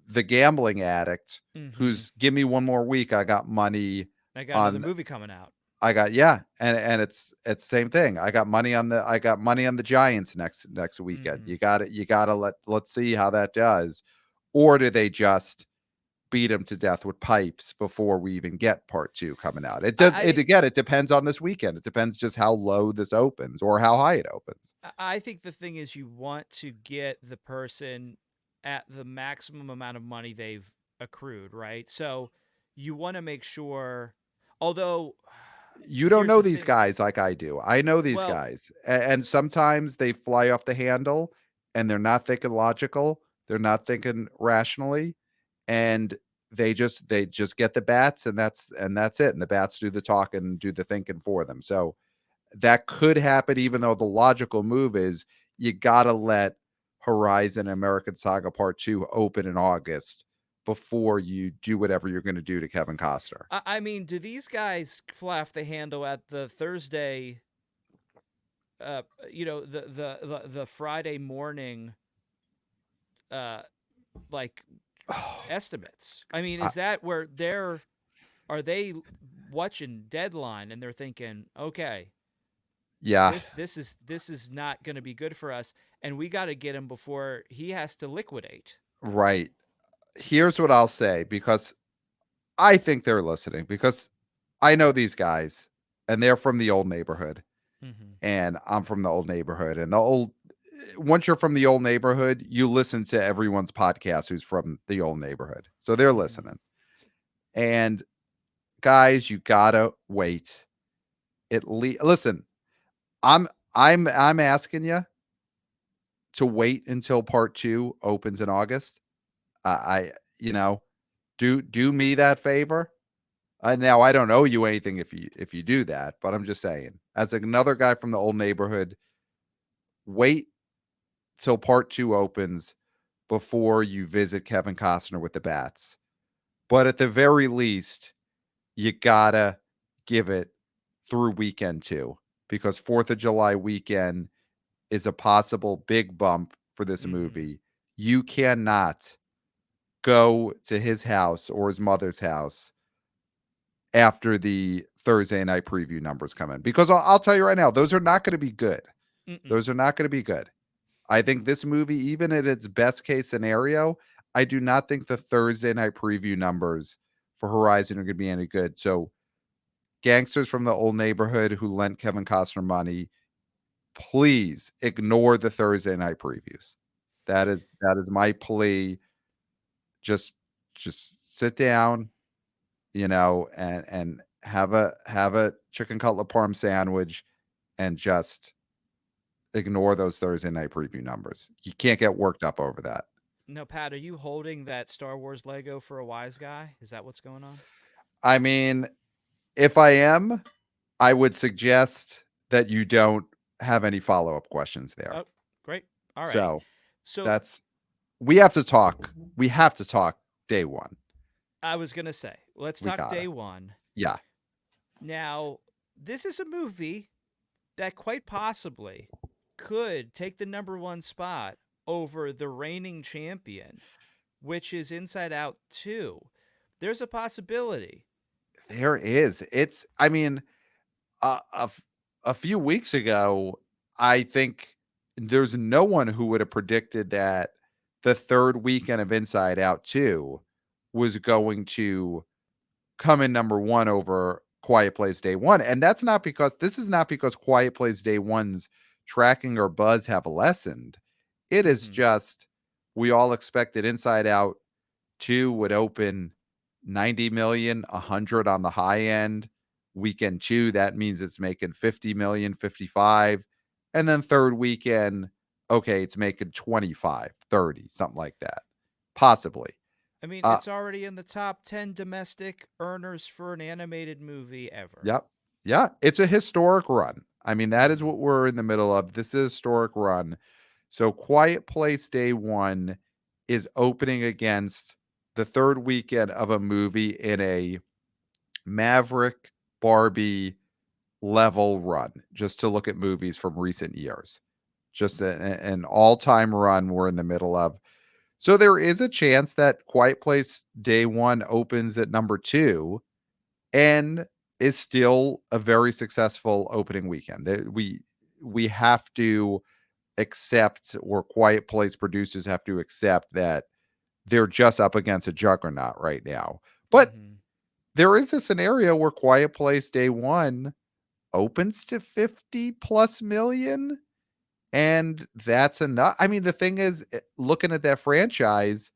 the gambling addict Mm-hmm. who's give me one more week, I got money I got another on movie coming out. I got yeah, and it's same thing. I got money on the Giants next weekend. Mm-hmm. You gotta let's see how that does. Or do they just beat him to death with pipes before we even get part two coming out? It does it I again, it depends on this weekend. It depends just how low this opens or how high it opens. I think the thing is you want to get the person at the maximum amount of money they've accrued, right? So you want to make sure. Although, You don't here's know the these thing. guys like I do. I know these Well, guys. And sometimes they fly off the handle and they're not thinking logical. They're not thinking rationally. And they just get the bats and that's it. And the bats do the talking and do the thinking for them. So that could happen, even though the logical move is you gotta let Horizon American Saga Part 2 open in August before you do whatever you're gonna do to Kevin Costner. I mean, do these guys fly off the handle at the Thursday? The Friday morning, uh, like estimates. I mean, I, is that where are they watching Deadline and they're thinking, okay, yeah, this is not going to be good for us, and we got to get him before he has to liquidate. right. Here's what I'll say, because I think they're listening, because I know these guys and they're from the old neighborhood Mm-hmm. and I'm from the old neighborhood. And the old once you're from the old neighborhood, you listen to everyone's podcast who's from the old neighborhood. So they're Mm-hmm. listening. And guys, you gotta wait. At least listen, I'm I'm asking you to wait until part two opens in August. I you know, do me that favor. Now I don't owe you anything if you do that, but I'm just saying, as another guy from the old neighborhood, wait till part two opens before you visit Kevin Costner with the bats. But at the very least, you gotta give it through weekend two, because 4th of July weekend is a possible big bump for this Mm-hmm. movie. You cannot go to his house or his mother's house after the Thursday night preview numbers come in, because I'll tell you right now, those are not going to be good. Mm-mm. Those are not going to be good. I think this movie, even at its best case scenario, I do not think the Thursday night preview numbers for Horizon are going to be any good. So, gangsters from the old neighborhood who lent Kevin Costner money, please ignore the Thursday night previews. That is my plea. Just just sit down, and have a chicken cutlet parm sandwich and just ignore those Thursday night preview numbers. You can't get worked up over that. No, Pat, are you holding that Star Wars Lego for a wise guy? Is that what's going on? I mean, if I am, I would suggest that you don't have any follow-up questions there. Oh, great. Alrighty. So, So that's we have to talk. We have to talk day one. I was gonna say, let's We talk gotta. day one. Yeah. Now, this is a movie that quite possibly could take the number one spot over the reigning champion, which is Inside Out 2. There's a possibility. There is. I mean, uh, a, f- a few weeks ago, I think there's no one who would have predicted that the third weekend of Inside Out 2 was going to come in number one over Quiet Place Day One. And this is not because Quiet Place Day One's tracking or buzz have lessened. It is Mm-hmm. just we all expected Inside Out 2 would open 90 million, 100 on the high end. Weekend 2, that means it's making 50 million, 55. And then third weekend, okay, it's making 25, 30, something like that. Possibly. I mean, Uh it's already in the top 10 domestic earners for an animated movie ever. yep. Yeah, it's a historic run. I mean, that is Mm-hmm. what we're in the middle of. This is a historic run. So Quiet Place Day 1 is opening against the third weekend of a movie in a Maverick Barbie level run, just to look at movies from recent years. Just an all-time run we're in the middle of. So there is a chance that Quiet Place Day 1 opens at number 2 and is still a very successful opening weekend. We have to accept, or Quiet Place producers have to accept, that they're just up against a juggernaut right now. But Mm-hmm. there is a scenario where Quiet Place Day 1 opens to 50 plus million, and that's enough. I mean, the thing is, looking at that franchise,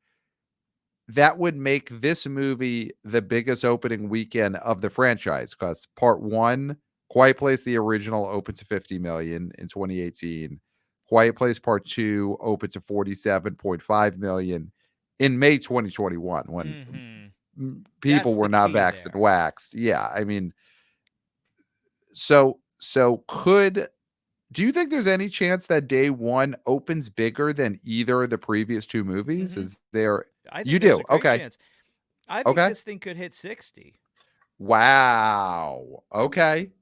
that would make this movie the biggest opening weekend of the franchise, because part one, Quiet Place the original, opened to 50 million in 2018. Quiet Place part two opened to 47.5 million in May 2021, when Mm-hmm. people That's the were not key vaxxed and there. waxed. Yeah, I mean, so could do you think there's any chance that day one opens bigger than either of the previous two movies? Mm-hmm. Is there? I You think there's do. a great Okay. chance. I think Okay. this thing could hit 60. Wow. Okay.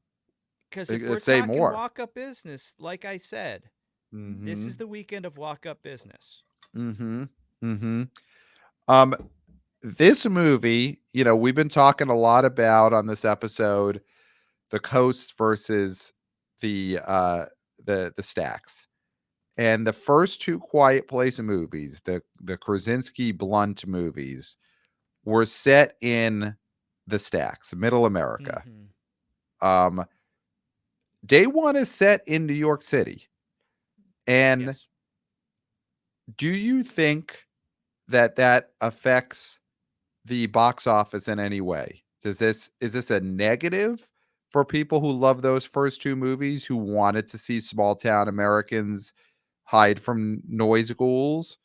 Because if we're Say talking more. walk up business, like I said, this is Mhm. the weekend of walk up business. Mhm. Mhm. Um this movie, we've been talking a lot about on this episode the coast versus the stacks. And the first two Quiet Place movies, the Krasinski Blunt movies, were set in the stacks, middle America. Mm-hmm. Um, Day one is set in New York City. And Yes. do you think that affects the box office in any way? Is this a negative for people who love those first two movies, who wanted to see small town Americans hide from noise ghouls?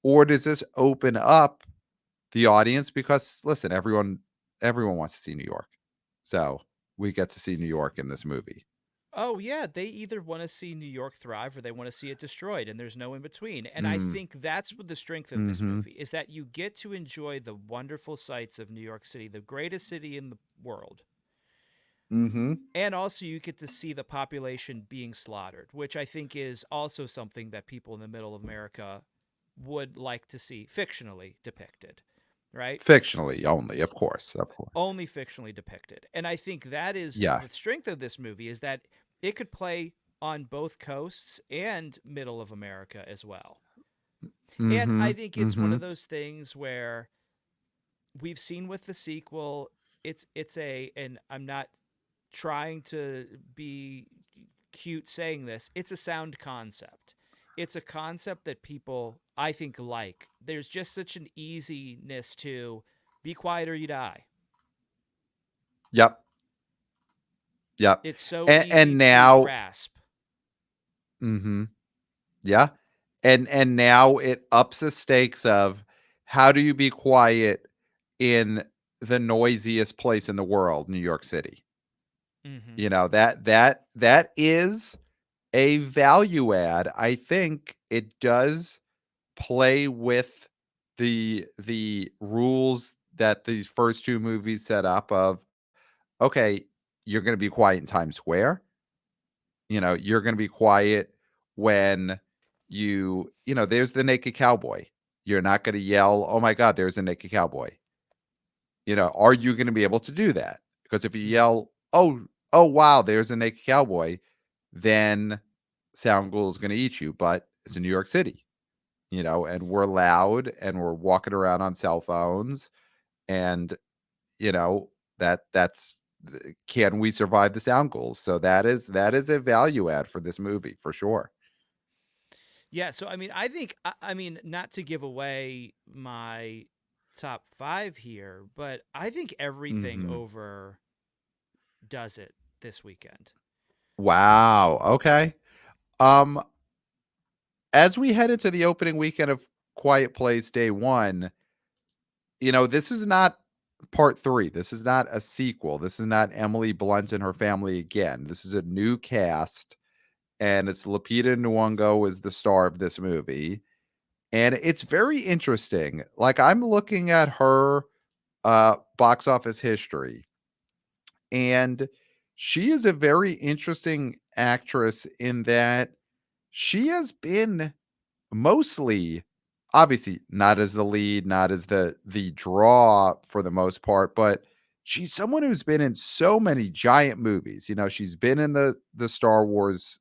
Or does this open up the audience? Because listen, everyone wants to see New York. So we get to see New York in this movie. Oh, yeah. They either want to see New York thrive or they want to see it destroyed, and there's no in between. And I Mm, think that's what the strength of this mhm. movie is, that you get to enjoy the wonderful sights of New York City, the greatest city in the world. Mhm. And also, you get to see the population being slaughtered, which I think is also something that people in the middle of America would like to see fictionally depicted, right? Fictionally only, of course, of course. Only fictionally depicted. And I think that is Yeah. the strength of this movie, is that it could play on both coasts and middle of America as well. And I Mhm. think it's one of Mhm. those things where we've seen with the sequel, it's a, and I'm not trying to be cute saying this, it's a sound concept. It's a concept that people, I think, like. There's just such an easiness to be quiet or you die. Yep. Yep. It's so And easy to now grasp. mhm. Yeah. And now it ups the stakes of how do you be quiet in the noisiest place in the world, New York City? Mm-hmm. You know, that is a value add. I think it does play with the rules that these first two movies set up of, okay, you're going to be quiet in Times Square. You're going to be quiet when there's the naked cowboy. You're not going to yell, "Oh my god, there's a naked cowboy." Are you going to be able to do that? Because if you Mm-hmm. yell, "Oh wow, there's a naked cowboy," then Sound Ghoul is going to eat you, but it's in New York City, and we're loud and we're walking around on cell phones and you know that's can we survive the sound goals? So that is a value add for this movie for sure. Yeah, so I mean, I think I mean, not to give away my top 5 here, but I think everything Hmm. over does it this weekend. Wow. Okay. um as we head into the opening weekend of Quiet Place Day One, this is not part three. This is not a sequel. This is not Emily Blunt and her family again. This is a new cast, and it's Lupita Nyong'o is the star of this movie. And it's very interesting. Like, I'm looking at her box office history, and she is a very interesting actress in that she has been mostly, obviously not as the lead, not as the draw for the most part, but she's someone who's been in so many giant movies. She's been in the Star Wars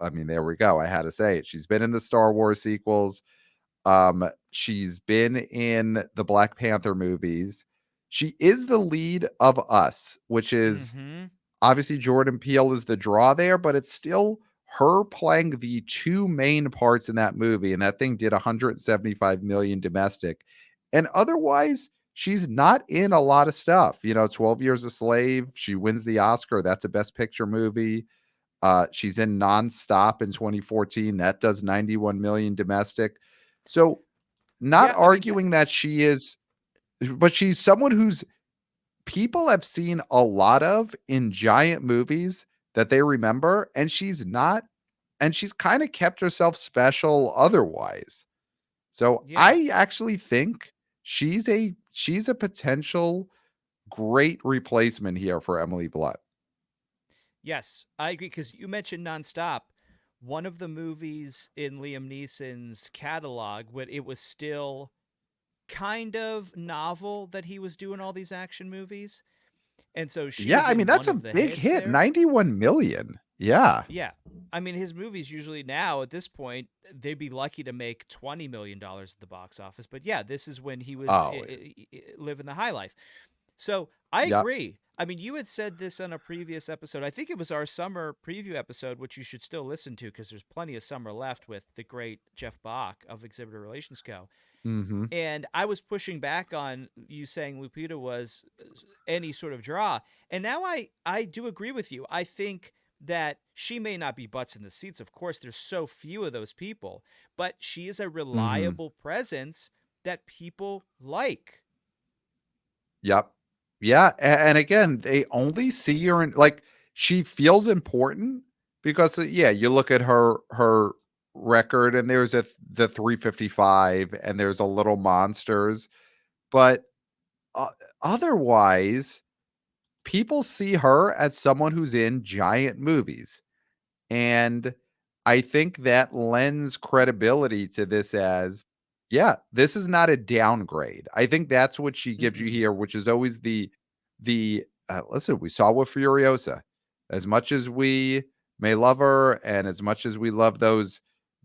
I mean, there we go. I had to say it. She's been in the Star Wars sequels. She's been in the Black Panther movies. She is the lead of Us, which is Mhm. obviously Jordan Peele is the draw there, but it's still her playing the two main parts in that movie, and that thing did 175 million domestic. And otherwise, she's not in a lot of stuff. 12 Years a Slave, she wins the Oscar. That's a Best Picture movie. She's in Nonstop in 2014. That does 91 million domestic. So, not Yeah, I mean, arguing that she is, but she's someone who's people have seen a lot of in giant movies that they remember, and she's kind of kept herself special otherwise. So yeah. I actually think she's a potential great replacement here for Emily Blunt. Yes, I agree cuz you mentioned Nonstop. One of the movies in Liam Neeson's catalog when it was still kind of novel that he was doing all these action movies. And so she Yeah, was I mean in that's one a of the big hits hit, there. 91 million. Yeah. Yeah. I mean, his movies usually now at this point they'd be lucky to make $20 million at the box office. But yeah, this is when he was Oh, living the high life. So I yeah. agree. I mean, you had said this on a previous episode. I think it was our summer preview episode, which you should still listen to because there's plenty of summer left with the great Jeff Bach of Exhibitor Relations Co. Mhm. And I was pushing back on you saying Lupita was any sort of draw. And now I do agree with you. I think that she may not be butts in the seats. Of course, there's so few of those people, but she is a Mhm. reliable presence that people like. Yep. Yeah, and again, they only see her in, like, she feels important because, yeah, you look at her record and there's the 355 and there's a Little Monsters, but o otherwise, people see her as someone who's in giant movies. And I think that lends credibility to this as, yeah, this is not a downgrade. I think that's what she gives you Mm-mm. here, which is always listen, we saw with Furiosa. As much as we may love her and as much as we love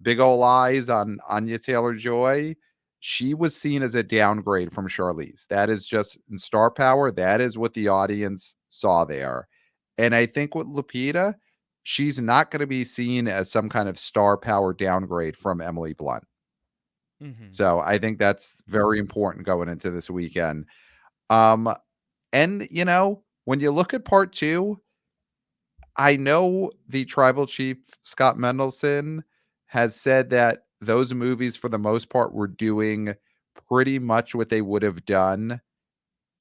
big ol' eyes on Anya Taylor-Joy, she was seen as a downgrade from Charlize. That is just in star power, that is what the audience saw there. And I think with Lupita, she's not gonna be seen as some kind of star power downgrade from Emily Blunt. Mm-hmm. So I think that's very important going into this weekend. Um, and when you look at part two, I know the tribal chief Scott Mendelson has said that those movies, for the most part, were doing pretty much what they would have done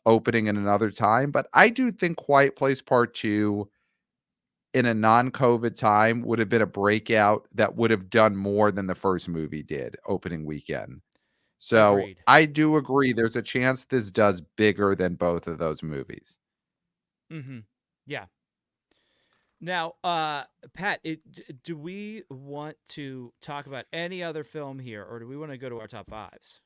opening in another time. But I do think Quiet Place Part Two in a non-COVID time would have been a breakout that would have done more than the first movie did opening weekend. So Agreed. I do agree there's a chance this does bigger than both of those movies. Mm-hmm. Yeah. Now, Pat, do we want to talk about any other film here, or do we want to go to our top fives?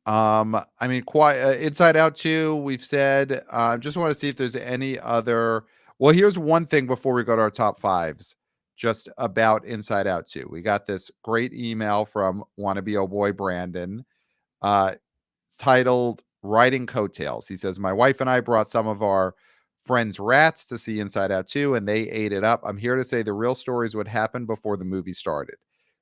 I mean, Inside Out 2, we've said. Just want to see if there's any other. Well, here's one thing before we go to our top fives, just about Inside Out 2. We got this great email from wannabe oh boy Brandon. Uh, titled Riding Coattails. He says, my wife and I brought some of our friends' rats to see Inside Out 2, and they ate it up. I'm here to say the real story is what happened before the movie started.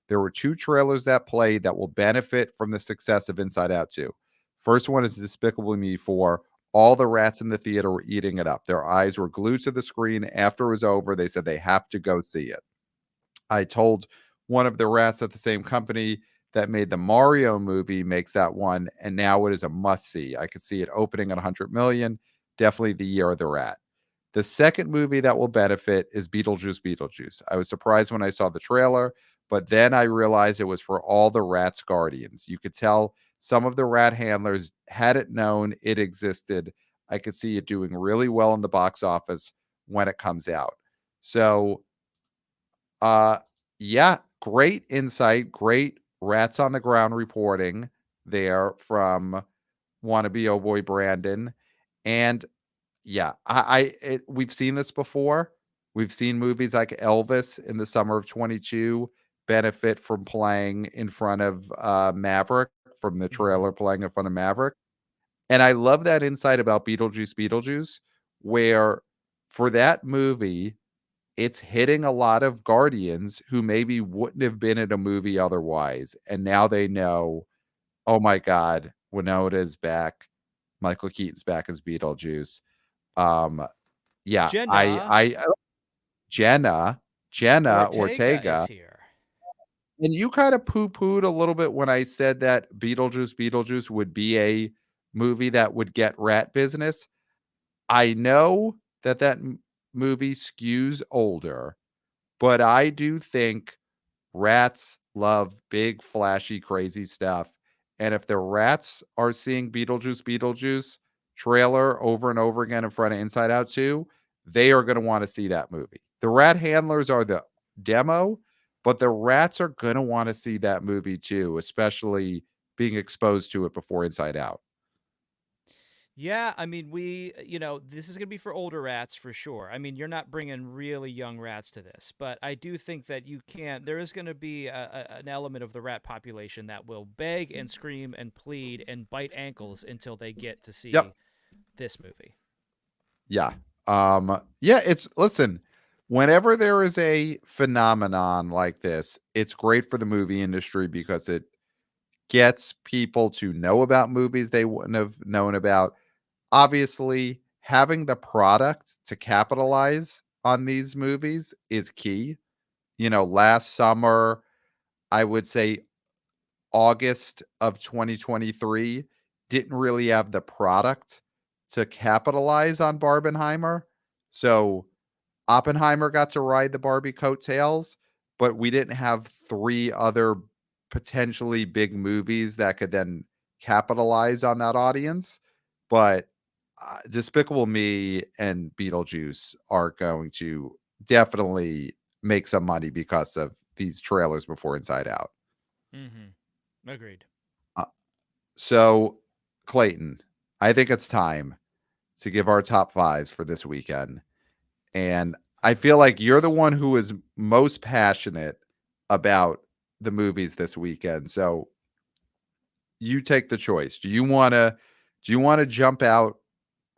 There were two trailers that played that will benefit from the success of Inside Out 2. First one is Despicable Me 4. All the rats in the theater were eating it up. Their eyes were glued to the screen. After it was over, they said they have to go see it. I told one of the rats at the same company that made the Mario movie makes that one, and now it is a must see. I could see it opening at 100 million. Definitely the year of the rat. The second movie that will benefit is Beetlejuice Beetlejuice. I was surprised when I saw the trailer, but then I realized it was for all the rats guardians. You could tell some of the rat handlers had it known it existed. I could see it doing really well in the box office when it comes out. So uh, yeah, great insight, great rats on the ground reporting there from wannabe oh boy Brandon. And yeah, we've seen this before. We've seen movies like Elvis in the summer of 22 benefit from playing in front of Maverick, from the Mm-hmm. trailer playing in front of Maverick. And I love that insight about Beetlejuice Beetlejuice, where for that movie, it's hitting a lot of guardians who maybe wouldn't have been in a movie otherwise. And now they know, oh my God, Winona's back. Michael Keaton's back as Beetlejuice. Um, yeah, Jenna Jenna, Jenna Ortega is Ortega. here. And you kind of poo-pooed a little bit when I said that Beetlejuice would be a movie that would get rat business. I know that movie skews older, but I do think rats love big, flashy, crazy stuff. And if the rats are seeing Beetlejuice trailer over and over again in front of Inside Out 2, they are going to want to see that movie. The rat handlers are the demo, but the rats are going to want to see that movie too, especially being exposed to it before Inside Out. Yeah, I mean, this is going to be for older rats for sure. I mean, you're not bringing really young rats to this, but I do think that there is going to be an element of the rat population that will beg and scream and plead and bite ankles until they get to Yep. see this movie. Yeah. Yeah, listen, whenever there is a phenomenon like this, it's great for the movie industry because it gets people to know about movies they wouldn't have known about. Obviously, having the product to capitalize on these movies is key. Last summer, I would say August of 2023 didn't really have the product to capitalize on Barbenheimer. So Oppenheimer got to ride the Barbie coattails, but we didn't have three other potentially big movies that could then capitalize on that audience. But Despicable Me and Beetlejuice are going to definitely make some money because of these trailers before Inside Out. Mm-hmm. Agreed. Uh, so, Clayton, I think it's time to give our top fives for this weekend. And I Oh feel like you're the goodness. one who is most passionate about the movies this weekend. So you take the choice. Do you want to jump out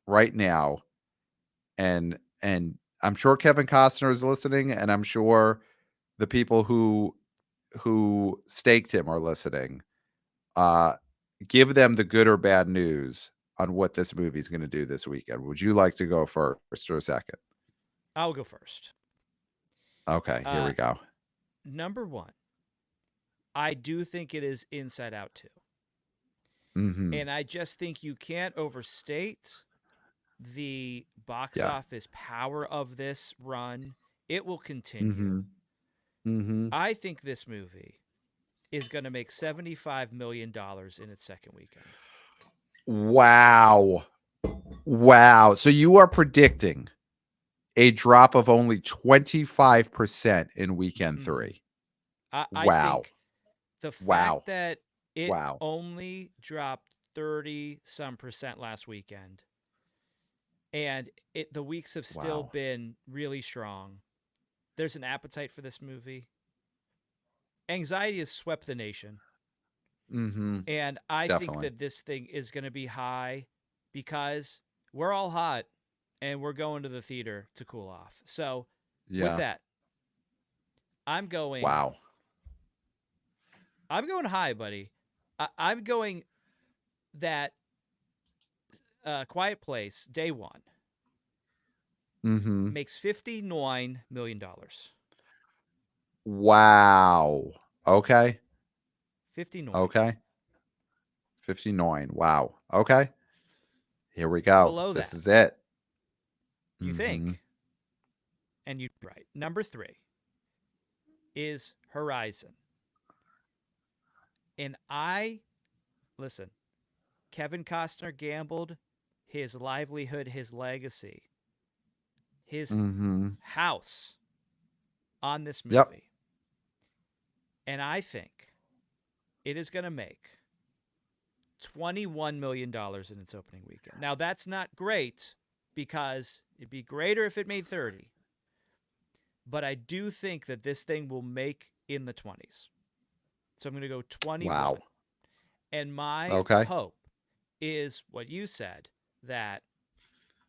right now, and I'm sure Kevin Costner is listening, and I'm sure the people who staked him are listening. Uh Give them the good or bad news on what this movie's going to do this weekend. Would you like to go first or second? I'll go first. Okay, here Uh, we go. Number one, I do think it is Inside Out 2. Mhm. And I just think you can't overstate the box Yeah. office power of this run. It will continue. Mhm. Mhm. I think this movie is going to make $75 million in its second weekend. Wow. Wow. So you are predicting a drop of only 25% in weekend Mm-hmm. 3. I Wow. think the Wow. fact that it Wow. only dropped 30 some percent last weekend and the weeks have still Wow. been really strong. There's an appetite for this movie. Anxiety has swept the nation. Mhm. And I think Definitely. that this thing is going to be high because we're all hot and we're going to the theater to cool off. So, with Yeah. that, I'm going Wow. I'm going high, buddy. I'm going that Quiet Place day 1 Mhm. makes $59 million. Wow. Okay. 59. Okay. 59. Wow. Okay. Here we go. Below This that, is it. you Mhm. think, and you're right. Number 3 is Horizon. And listen, Kevin Costner gambled his livelihood, his legacy, his Mhm. house on this Yep. movie. And I think it is going to make $21 million in its opening weekend. Now, that's not great because it'd be greater if it made 30, but I do think that this thing will make in the 20s. So I'm going to go 21. Wow. And my Okay. hope is what you said, that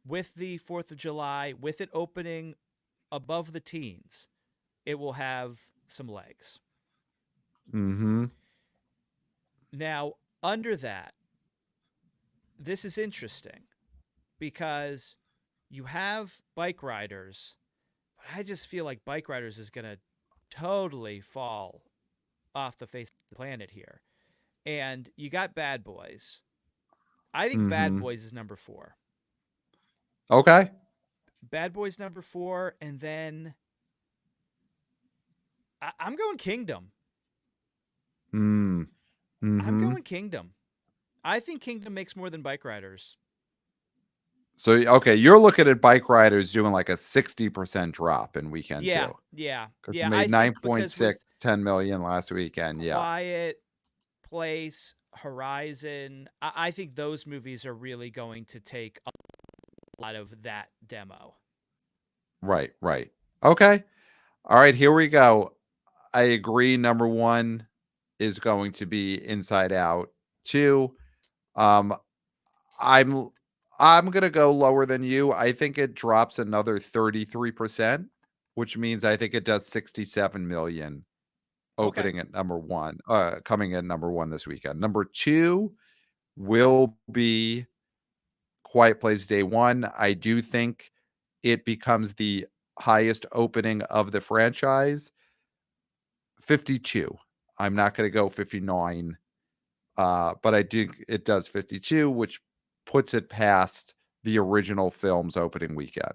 with the 4th of July, with it opening above the teens, it will have some legs. Mhm. Now, under that, this is interesting because you have bike riders, but I just feel like bike riders is going to totally fall off the face of the planet here. And you got Bad Boys. I think Bad Mhm. Boys is number 4. Okay. Bad Boys number 4, and then I'm going Kingdom. Mm. I'm Mhm. going Kingdom. I think Kingdom makes more than Bike Riders. So okay, you're looking at bike riders doing like a 60% drop in weekend Yeah, 2 yeah, because it yeah. I made think because with 9.6, 10 million last weekend. Yeah. Quiet Place, Horizon, I think those movies are really going to take a lot of that demo. Right, right. Okay. All right, here we go. I agree. Number 1 is going to be Inside Out. 2, um, I'm I'm gonna go lower than you. I think it drops another 33%, which means I think it does 67 million Okay. opening at number 1, coming in number 1 this weekend. Number 2 will be Quiet Place Day 1. I do think it becomes the highest opening of the franchise. 52. I'm not going to go 59, but I think it does 52, which puts it past the original film's opening weekend.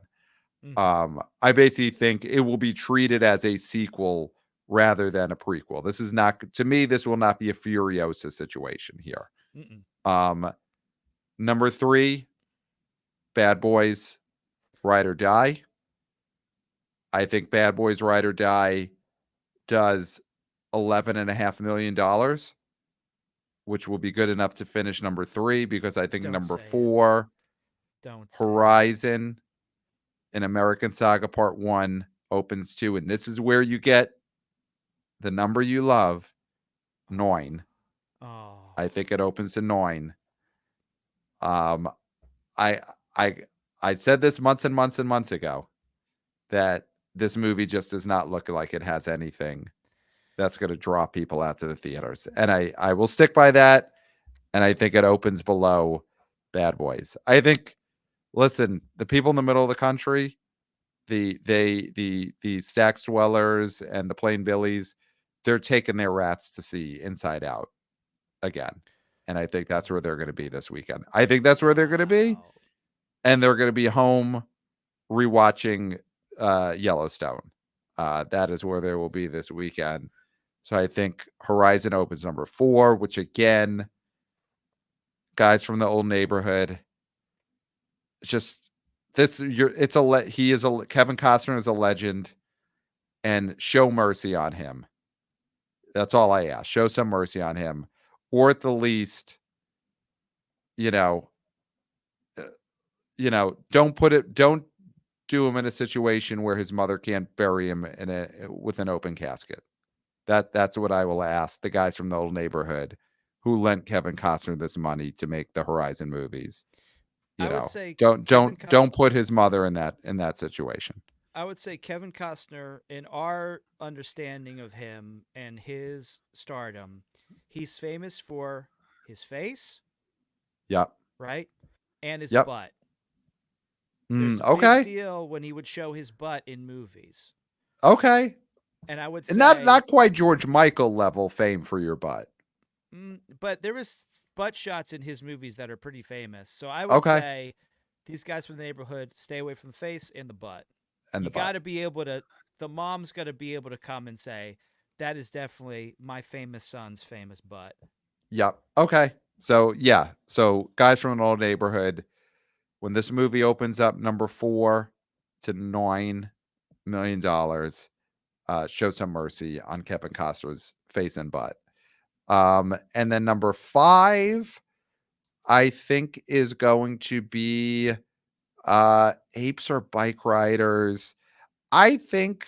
Mm-hmm. I basically think it will be treated as a sequel rather than a prequel. This is not, to me, this will not be a Furiosa situation here. Mm-mm. Um, Number 3, Bad Boys Ride or Die. I think Bad Boys Ride or Die does $11.5 million, which will be good enough to finish number 3 because I think Don't number say it. 4, Don't say it. Horizon and American Saga Part 1 opens too. And this is where you get the number you love, nine. Oh. I think it opens to nine. Um, I I I said this months and months and months ago that this movie just does not look like it has anything that's going to draw people out to the theaters, and I will stick by that. And I think it opens below Bad Boys. I think. Listen, the people in the middle of the country, the Stacks dwellers and the Plain Billies, they're taking their rats to see Inside Out again. And I think that's where they're going to be this weekend. I think that's where they're going to be. Wow. And they're going to be home rewatching Yellowstone. That is where they will be this weekend. So I think Horizon opens number 4, which again, guys from the old neighborhood, just this you're it's he is a Kevin Costner is a legend, and show mercy on him. That's all I ask. Show some mercy on him, or at the least, you know, uh, don't do him in a situation where his mother can't bury him in a with an open casket. That's what I will ask the guys from the old neighborhood who lent Kevin Costner this money to make the Horizon movies. I would say Don't Kevin don't don't Costner. put his mother in that situation. I would say Kevin Costner, in our understanding of him and his stardom, he's famous for his face, Yep. right? And his Yep. butt. There's a big Okay. deal when he would show his butt in movies. Okay. And I would And not say, not quite George Michael level fame for your butt. but there was butt shots in his movies that are pretty famous. So I would Okay. say these guys from the neighborhood stay away from the face and the butt. And You the got butt. to be able to, the mom's got to be able to come and say, that is definitely my famous son's famous butt. Yep. Okay. So yeah. So guys from an old neighborhood, when this movie opens up number 4 to $9 million, show some mercy on Kevin Costner's face and butt. And then number 5, I think is going to be Apes or Bike Riders. I think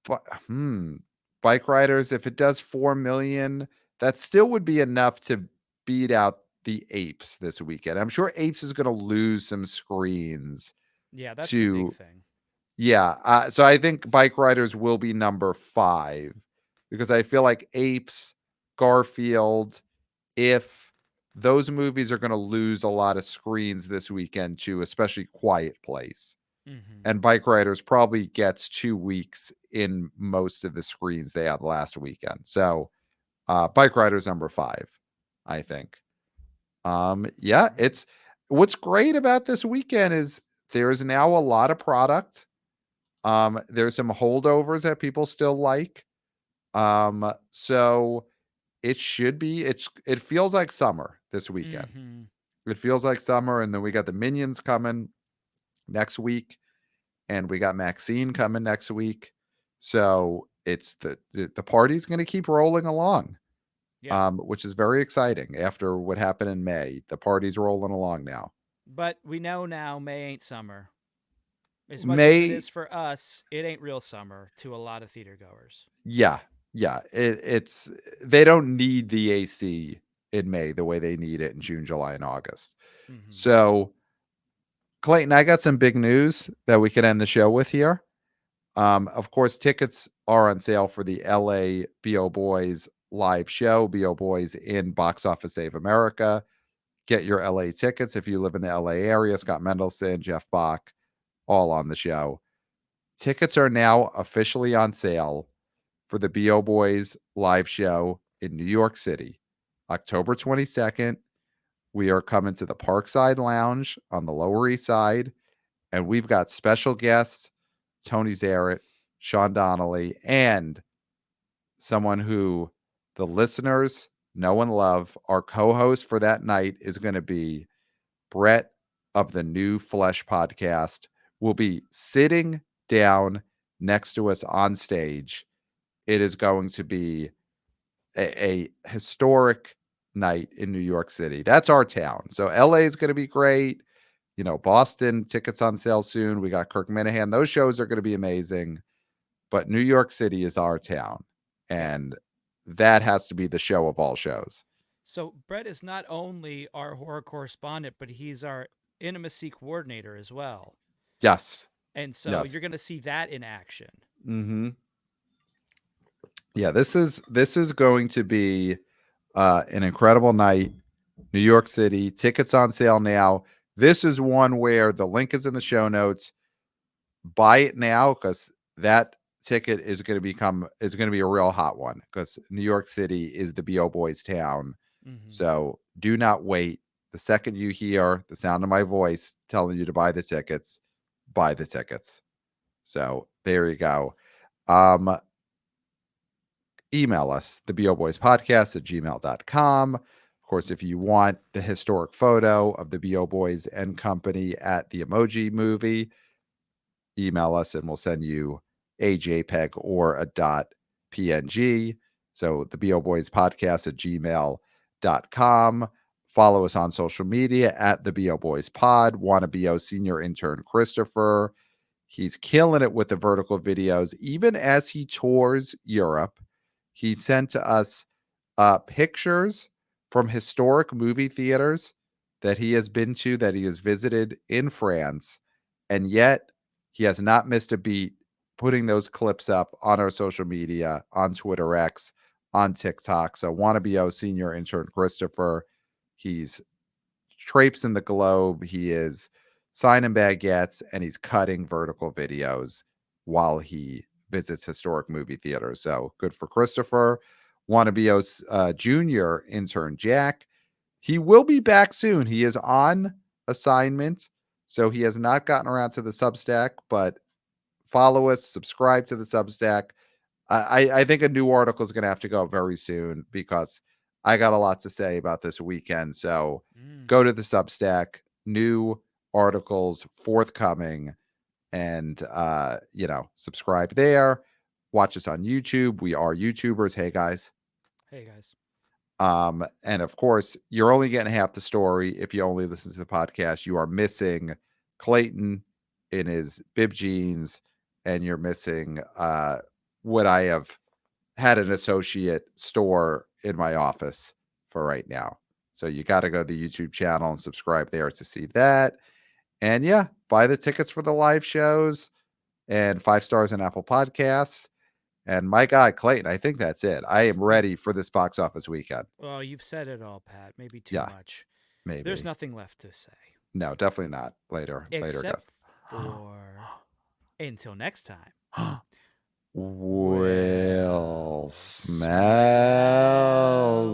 but Bike Riders, if it does 4 million, that still would be enough to beat out the Apes this weekend. I'm sure Apes is going to lose some screens Yeah, that's the big to thing. yeah. So I think Bike Riders will be number 5 because I feel like Apes, Garfield, if those movies are going to lose a lot of screens this weekend too, especially Quiet Place. Mm-hmm. And Bike Riders probably gets 2 weeks in most of the screens they had last weekend. So Bike Riders number 5, I think. All Yeah, right. it's what's great about this weekend is there's now a lot of product. There's some holdovers that people still like. So it feels like summer this weekend. Mm-hmm. It feels like summer, and then we got the Minions coming next week, and we got Maxine coming next week. So it's the party's going to keep rolling along, Yeah. which is very exciting. After what happened in May, the party's rolling along now. But we know now May ain't summer. As much as it May, is for us, it ain't real summer to a lot of theater goers. yeah, yeah. It's they don't need the AC in May the way they need it in June, July, and August. Mm-hmm. So Clayton, I got some big news that we can end the show with here. Of course, tickets are on sale for the LA BO Boys live show, BO Boys in Box Office Save America. Get your LA tickets if you live in the LA area. Scott Mendelson, Jeff Bach, all on the show. Tickets are now officially on sale for the BO Boys live show in New York City, October 22nd. We are coming to the Parkside Lounge on the Lower East Side, and we've got special guests Tony Zarrett, Sean Donnelly, and someone who the listeners know and love. Our co-host for that night is going to be Brett of the New Flesh podcast. Will be sitting down next to us on stage. It is going to be a historic night in New York City. That's our town. So LA is going to be great. Boston tickets on sale soon. We got Kirk Minahan. Those shows are going to be amazing. but New York City is our town, Yeah. and that has to be the show of all shows. So Brett is not only our horror correspondent, but he's our intimacy coordinator as well. Yes. And so Yes. you're going to see that in action. Mm-hmm. Yeah, this is going to be an incredible night. New York City. Tickets on sale now. This is one where the link is in the show notes. Buy it now because that ticket is going to be a real hot one because New York City is the BO Boys town. Mm-hmm. So do not wait. The second you hear the sound of my voice telling you to buy the tickets, buy the tickets. So there you go. Um, Email us, theboboyspodcast at gmail.com. Of course, if you want the historic photo of the BO Boys and company at the Emoji Movie, email us and we'll send you a JPEG or a .png. So the BO Boys podcast at gmail.com. Follow us on social media at the BO Boys Pod. Wanna BO senior intern Christopher. He's killing it with the vertical videos. Even as he tours Europe, he sent to us pictures from historic movie theaters that he has been to, that he has visited in France. And yet he has not missed a beat putting those clips up on our social media, on Twitter X, on TikTok. So wannabe senior intern Christopher, he's traipsing the globe. He is signing baguettes and he's cutting vertical videos while he visits historic movie theaters. So good for Christopher. Wannabe junior intern Jack. He will be back soon. He is on assignment. So he has not gotten around to the Substack, but follow us, subscribe to the Substack. I think a new article is going to have to go very soon because I got a lot to say about this weekend. So Mm. go to the Substack, new articles forthcoming, and subscribe there. Watch us on YouTube. We are YouTubers. Hey guys. Hey, guys. And of course, you're only getting half the story if you only listen to the podcast. You are missing Clayton in his bib jeans, and you're missing what I have had an associate store in my office for right now. So you got to go to the YouTube channel and subscribe there to see that. And yeah, buy the tickets for the live shows and 5 stars in Apple Podcasts. And my God, Clayton, I think that's it. I am You, ready for this box office weekend. well, you've said it all, Pat. Maybe too Yeah, much. There's maybe. nothing left to say. No, definitely not. Later, Except guys. for until next time. Will Well, smell smell